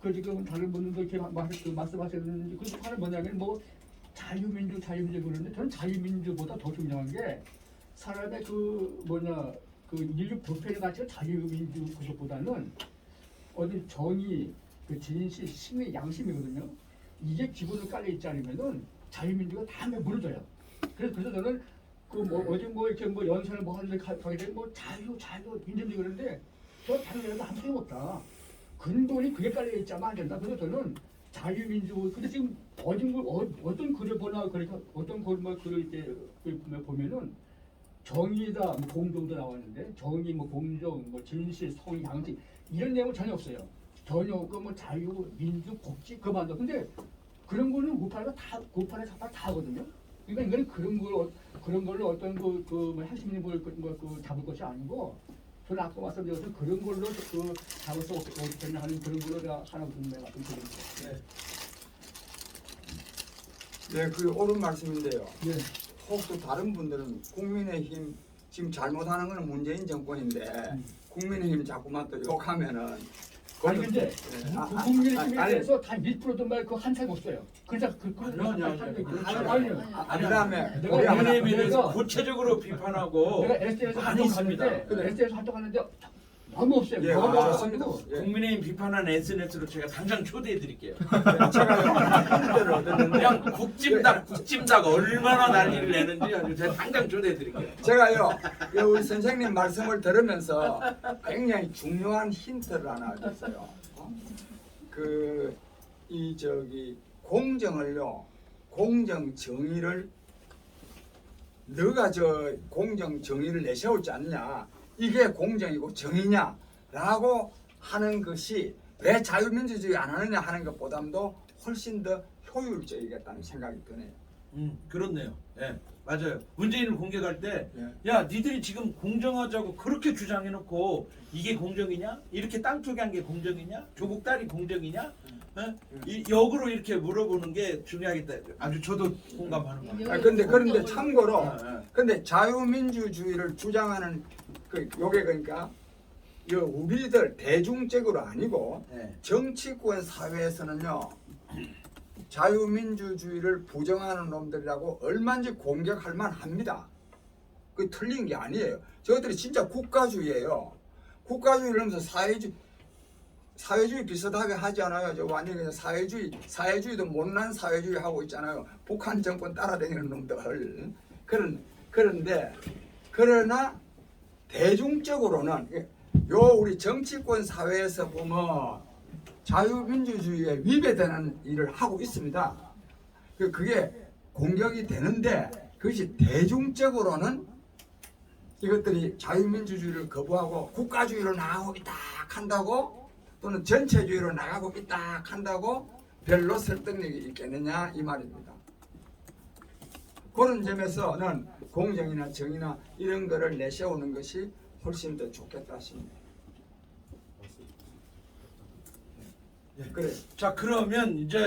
그 지금 다른 분들도 이렇게 말씀하셨는데 그 하는 뭐냐면 뭐 자유민주 그러는데 저는 자유민주보다 더 중요한 게 사람의 그 인류 부패의 가치가 자유민주 그것보다는 어디 정의, 그 진실, 신의 양심이거든요. 이게 기본으로 깔려 있지 않으면은 자유민주가 다 무너져요. 그래서 저는 이렇게 연설을 하는데 가게 되면 자유 민주주의 그러는데 저 다른 데도 아무 소용 없다. 근본이 그게 깔려 있자면 안 된다. 그래서 저는 자유민주 근데 지금 어떤 글을 보나 그러니까 어떤 글을 이렇게 보면은 정의다, 공정도 나왔는데 정의, 공정, 진실, 성의, 양심 이런 내용은 전혀 없어요. 전혀 없고 자유, 민주, 복지 그만둬. 근데 그런 거는 우파가 다 하거든요. 그러니까 이거는 그런 걸로 어떤 핵심 걸 잡을 것이 아니고 저는 아까 말씀드렸던 그런 걸로 잡을 수 없겠냐 하는 그런 걸로 내가 하나 말씀드립니다. 네, 그 옳은 말씀인데요. 네. 혹시 다른 분들은 국민의힘 지금 잘못하는 거는 문재인 정권인데 국민의힘 자꾸만 또 욕하면은 아니 근데 국민의힘에 대해서 단 1%도 한 색 없어요. 그러니까 그다음에 국민의힘에 대해서 구체적으로 비판하고 내가 SNS에서 많이 있습니다. SNS에서 활동하는데 너무 없어요. 예, 너무 좋습니다. 없어요. 국민의힘 비판한 SNS로 제가 당장 초대해 드릴게요. 제가요 그냥 국짐닭 얼마나 난리를 내는지 아주 제가 당장 초대해 드릴게요. 제가요 우리 선생님 말씀을 들으면서 굉장히 중요한 힌트를 하나 줬어요. 공정 정의를 너가 공정 정의를 내세우지 않냐? 이게 공정이고 정의냐라고 하는 것이 왜 자유민주주의 안 하느냐 하는 것보다도 훨씬 더 효율적이겠다는 생각이 드네요. 그렇네요. 예, 맞아요. 문재인을 공격할 때, 예. 야, 니들이 지금 공정하자고 그렇게 주장해놓고 이게 공정이냐? 이렇게 땅 쪽에 한 게 공정이냐? 조국 딸이 공정이냐? 역으로 이렇게 물어보는 게 중요하겠다. 아주 저도 공감하는 거예요. 그런데 참고로, 근데 자유민주주의를 주장하는 요게 그러니까 우리들 대중적으로 아니고 네. 정치권 사회에서는요. 자유민주주의를 부정하는 놈들이라고 얼마든지 공격할 만합니다. 그 틀린 게 아니에요. 저것들이 진짜 국가주의예요. 국가주의를 하면서 사회주의 비슷하게 하지 않아요. 저 완전히 그냥 사회주의도 못난 사회주의 하고 있잖아요. 북한 정권 따라다니는 놈들. 그러나 대중적으로는 우리 정치권 사회에서 보면 자유민주주의에 위배되는 일을 하고 있습니다. 그게 공격이 되는데 그것이 대중적으로는 이것들이 자유민주주의를 거부하고 국가주의로 나가고 있다 한다고 또는 전체주의로 나가고 있다 한다고 별로 설득력이 있겠느냐 이 말입니다. 그런 점에서는 공정이나 정의나 이런 거를 내세우는 것이 훨씬 더 좋겠다 싶네요. 그래. 자, 그러면 이제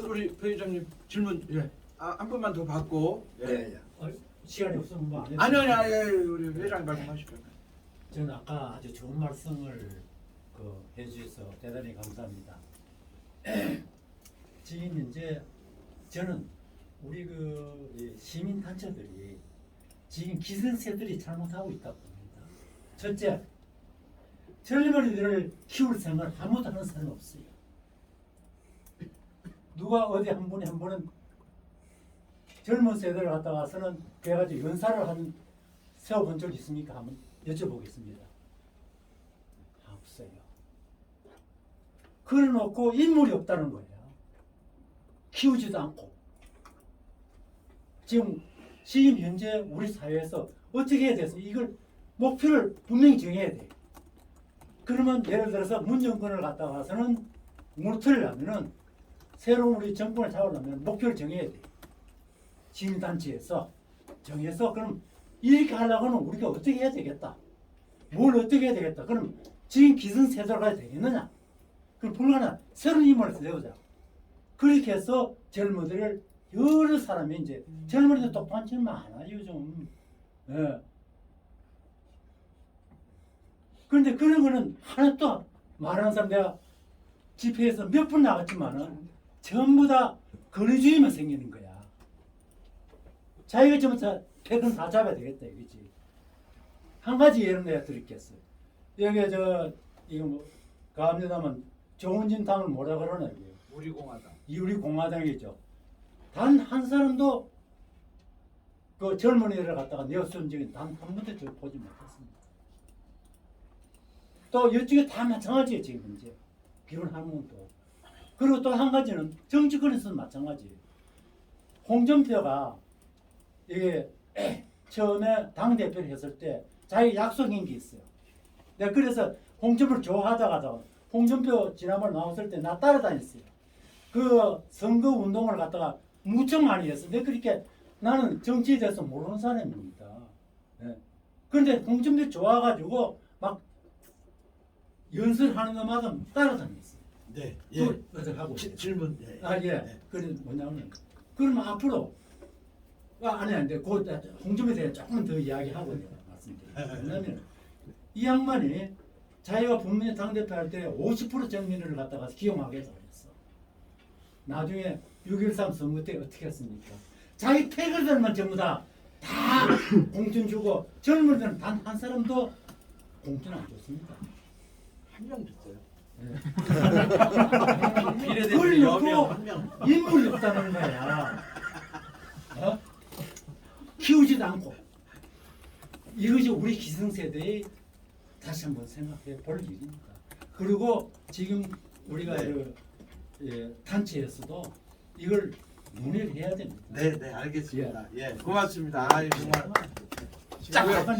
우리 편의장님 질문 한 번만 더 받고. 시간이 없으면 뭐 아니요, 우리 회장 말씀하시죠. 저는 아까 아주 좋은 말씀을 해주셔서 대단히 감사합니다. 지금 이제 저는 우리 시민 단체들이 지금 기성세들이 잘못하고 있다고 봅니다. 첫째, 젊은이들을 키울 생각을 아무도 하는 사람이 없어요. 누가 어디 한 분은 젊은 세대를 갖다가서는 그래가지고 연사를 세워본 적 있습니까? 한번 여쭤보겠습니다. 없어요. 그래놓고 인물이 없다는 거예요. 키우지도 않고. 지금 현재 우리 사회에서 어떻게 해야 돼서 이걸 목표를 분명히 정해야 돼. 그러면 예를 들어서 문정권을 갖다가서는 무너뜨리려면은 새로운 우리 정권을 잡으려면 목표를 정해야 돼. 시민단체에서 정해서 그럼 이렇게 하려고는 우리가 어떻게 해야 되겠다. 뭘 어떻게 해야 되겠다. 그럼 지금 기성세대로 가야 되겠느냐. 그럼 불가능한 새로운 힘을 내보자. 그렇게 해서 젊은이들 여러 사람이 이제 젊은이들 똑똑한 질 많아요 좀. 예. 그런데 그런 거는 하나도 말하는 사람 내가 집회에서 몇 번 나갔지만은 전부 다 권위주의만 생기는 거야. 자기가 좀 패권 다 잡아야 되겠다 이거지. 한 가지 예를 내가 드리겠어. 여기 이거 뭐 가합니다만 조은진 당을 뭐라 그러나 이게. 우리 공화당이죠. 단 한 사람도 그 젊은이를 갖다가 내어쓰는 적이 단 한 번도 저 보지 못했습니다. 또 이쪽에 다 마찬가지예요 지금 이제 비롯하는 것도. 그리고 또 한 가지는 정치권에서는 마찬가지예요. 홍준표가 이게 처음에 당 대표를 했을 때 자기 약속인 게 있어요. 내가 그래서 홍준표를 좋아하다가 홍준표 지난번 나왔을 때 나 따라다녔어요. 그 선거 운동을 갖다가 무척 많이 했어. 내가 그렇게 나는 정치에 대해서 모르는 사람입니다. 네. 그런데 홍준표 좋아가지고 막 연설하는 것마다 따라다녔어요. 네. 예. 하고 질문. 예. 예. 네. 그래 뭐냐면 그러면 앞으로 아니 곧 홍준표에 대해 조금 더 이야기하고 내가 말씀드릴게요. 왜냐면 이 양반이 자기가 분명히 당대표 할 때 50% 정민을 갖다가 기용하겠다고 했어. 나중에 6.13 선거 때 어떻게 했습니까? 자기 패거들만 전부 다 공천 주고 젊은이들은 단 한 사람도 공천 안 줬습니다. 한 명 줬어요. 그걸 놓고 인물이 없다는 거야. 어? 키우지도 않고. 이것이 우리 기성세대의 다시 한번 생각해 볼 일입니다. 그리고 지금 우리가 단체에서도 이걸 논의를 해야 됩니다. 네, 네, 알겠습니다. 예, 고맙습니다. 아유, 정말. 제가요.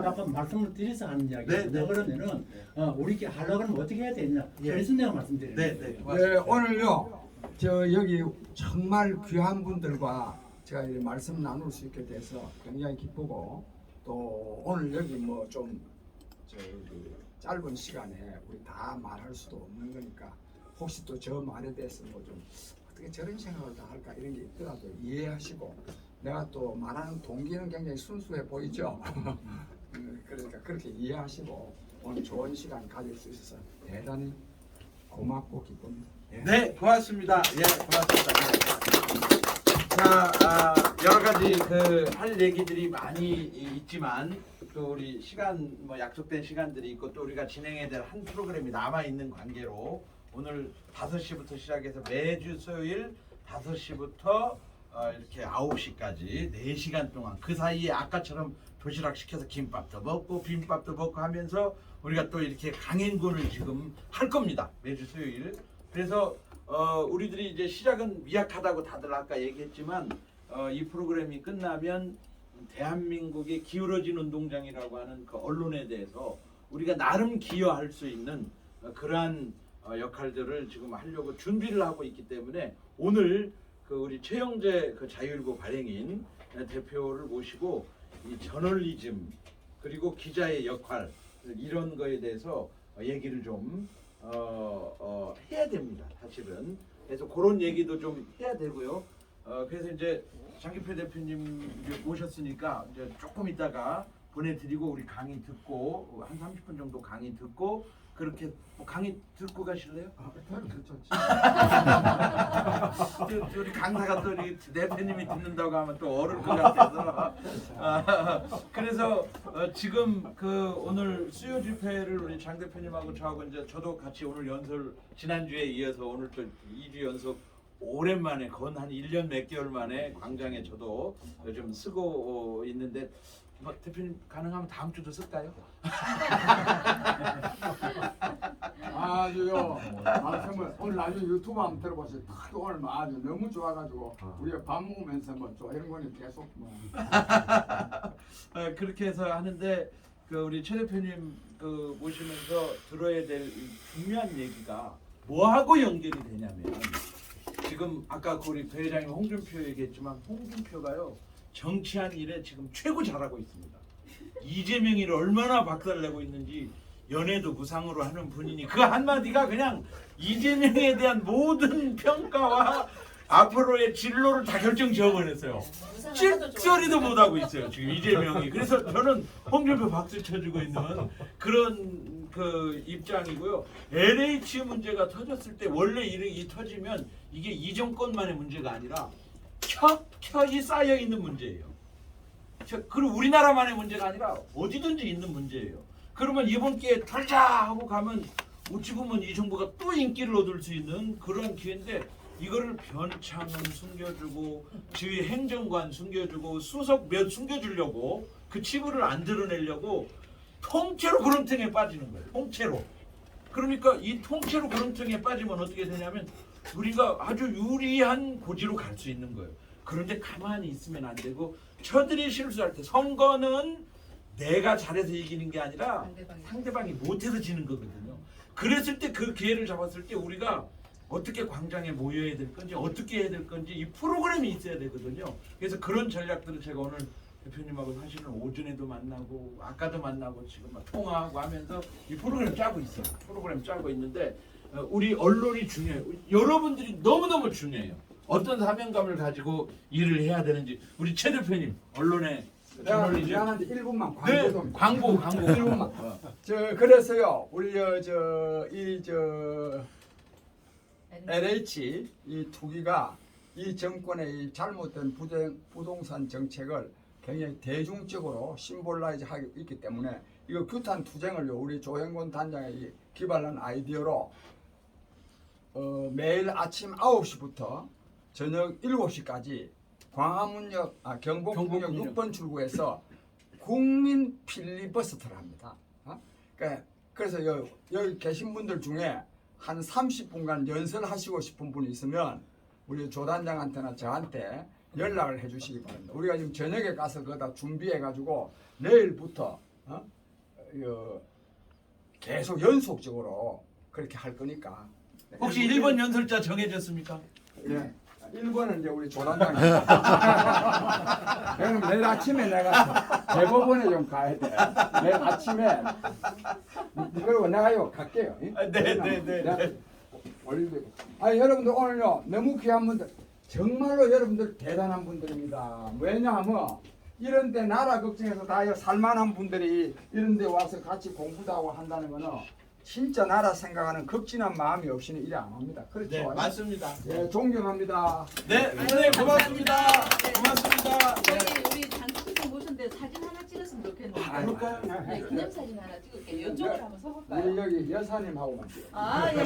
아까 말씀을 드려서 하는 이야기입니다. 네, 네. 그러면은 우리 하려고 하면 어떻게 해야 되냐. 그래서 내가 말씀드리는 네, 거예요. 네, 고맙습니다. 네, 오늘요 여기 정말 귀한 분들과 제가 이 말씀 나눌 수 있게 돼서 굉장히 기쁘고 또 오늘 여기 뭐 좀 짧은 시간에 우리 다 말할 수도 없는 거니까 혹시 또 저 말에 대해서 뭐 좀 어떻게 저런 생각을 다 할까 이런 게 있더라도 이해하시고 내가 또 말하는 동기는 굉장히 순수해 보이죠. 그러니까 그렇게 이해하시고 오늘 좋은 시간 가질 수 있어서 대단히 고맙고 기쁩니다. 네, 고맙습니다. 예, 고맙습니다. 자, 여러 가지 할 얘기들이 많이 있지만 또 우리 시간 약속된 시간들이 있고 또 우리가 진행해야 될 한 프로그램이 남아 있는 관계로 오늘 5시부터 시작해서 매주 수요일 5시부터 이렇게 9시까지 4시간 동안 그 사이에 아까처럼 도시락 시켜서 김밥도 먹고 비빔밥도 먹고 하면서 우리가 또 이렇게 강행군을 지금 할 겁니다. 매주 수요일. 그래서 우리들이 이제 시작은 미약하다고 다들 아까 얘기했지만 이 프로그램이 끝나면 대한민국의 기울어진 운동장이라고 하는 그 언론에 대해서 우리가 나름 기여할 수 있는 그러한 역할들을 지금 하려고 준비를 하고 있기 때문에 오늘 우리 최영재 자유일보 발행인 대표를 모시고 이 저널리즘 그리고 기자의 역할 이런 거에 대해서 얘기를 좀 해야 됩니다. 사실은 그래서 그런 얘기도 좀 해야 되고요. 그래서 이제 장기표 대표님 모셨으니까 이제 조금 있다가 보내드리고 우리 강의 듣고 한 30분 정도 강의 듣고 그렇게 뭐 강의 듣고 가실래요? 우리 강사가 또 우리 대표님이 듣는다고 하면 또 어려울 것 같아서 그래서 지금 그 오늘 수요 집회를 우리 장 대표님하고 저하고 이제 저도 같이 오늘 연설 지난주에 이어서 오늘 또 2주 연속 오랜만에 건 한 1년 몇 개월 만에 광장에 저도 요즘 쓰고 있는데 뭐 대표님 가능하면 다음 주도 쓸까요? 아주요 말씀을 오늘 나중에 유튜브 한번 들어보세요. 딱 오늘 아주 너무 좋아가지고 우리가 밥 먹으면서 뭐 이런 거는 계속 뭐 그렇게 해서 하는데 그 우리 최 대표님 그 모시면서 들어야 될 중요한 얘기가 뭐하고 연결이 되냐면 지금 아까 그 우리 대회장님 홍준표 얘기했지만 홍준표가요 정치한 일에 지금 최고 잘하고 있습니다. 이재명이를 얼마나 박살내고 있는지 연애도 무상으로 하는 분이니 그 한마디가 그냥 이재명에 대한 모든 평가와 앞으로의 진로를 다 결정 지어버렸어요. 찔소리도 못하고 있어요 지금 이재명이. 그래서 저는 홍준표 박수 쳐주고 있는 그런 그 입장이고요. LH 문제가 터졌을 때 원래 이 터지면 이게 이 정권만의 문제가 아니라 켜켜이 쌓여 있는 문제예요. 그리고 우리나라만의 문제가 아니라 어디든지 있는 문제예요. 그러면 이번 기회에 털자 하고 가면 어찌 보면 이 정부가 또 인기를 얻을 수 있는 그런 기회인데 이거를 변창은 숨겨주고 지휘 행정관 숨겨주고 수석 몇 숨겨주려고 그 치부를 안 드러내려고 통째로 구렁텅이에 빠지는 거예요. 통째로. 그러니까 이 통째로 구렁텅이에 빠지면 어떻게 되냐면 우리가 아주 유리한 고지로 갈 수 있는 거예요. 그런데 가만히 있으면 안 되고 저들이 실수할 때 선거는 내가 잘해서 이기는 게 아니라 상대방이 못해서 지는 거거든요. 그랬을 때 그 기회를 잡았을 때 우리가 어떻게 광장에 모여야 될 건지 어떻게 해야 될 건지 이 프로그램이 있어야 되거든요. 그래서 그런 전략들을 제가 오늘 대표님하고 사실은 오전에도 만나고 아까도 만나고 지금 막 통화하고 하면서 이 프로그램 짜고 있어요. 프로그램 짜고 있는데 우리 언론이 중요해요. 여러분들이 너무너무 중요해요. 어떤 사명감을 가지고 일을 해야 되는지 우리 최 대표님 언론에 내가 미안한데 1분만 광고 네, 좀 광고 1분만 저 그래서요 우리 LH 이 투기가 이 정권의 이 잘못된 부동산 정책을 굉장히 대중적으로 심볼라이즈 하고 있기 때문에 이거 규탄 투쟁을요 우리 조행곤 단장이 기발한 아이디어로 매일 아침 9시부터 저녁 7시까지 광화문역 경복궁역 6번 출구에서 국민 필리버스터를 합니다. 그래서 여기 계신 분들 중에 한 30분간 연설하시고 싶은 분이 있으면 우리 조 단장한테나 저한테 연락을 해주시기 바랍니다. 우리가 지금 저녁에 가서 그거 다 준비해가지고 내일부터 계속 연속적으로 그렇게 할 거니까. 혹시 1번 연설자 정해졌습니까? 네. 1번은 이제 우리 조 단장이. 그럼 내일 아침에 내가 대법원에 좀 가야 돼. 내일 아침에 그리고 내가요 갈게요. 네네네. 아니 여러분들 오늘요 너무 귀한 분들 정말로 여러분들 대단한 분들입니다. 왜냐하면 이런 데 나라 걱정해서 다 살만한 분들이 이런 데 와서 같이 공부도 하고 한다는 거는 진짜 나라 생각하는 극진한 마음이 없이는 일 안 합니다. 그렇죠? 네, 맞습니다. 네, 존경합니다. 네, 선생님 고맙습니다. 고맙습니다. 저희 우리 장수님 모셨는데 사진 하나 찍었으면 좋겠는데. 그럴까요? 네, 기념사진 하나 찍을게요. 이쪽으로 한번 서볼까요? 우리 여기 여사님하고만 찍어요. 아, 예.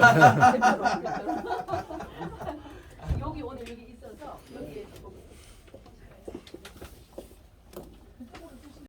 여기 오늘 여기 있어서 여기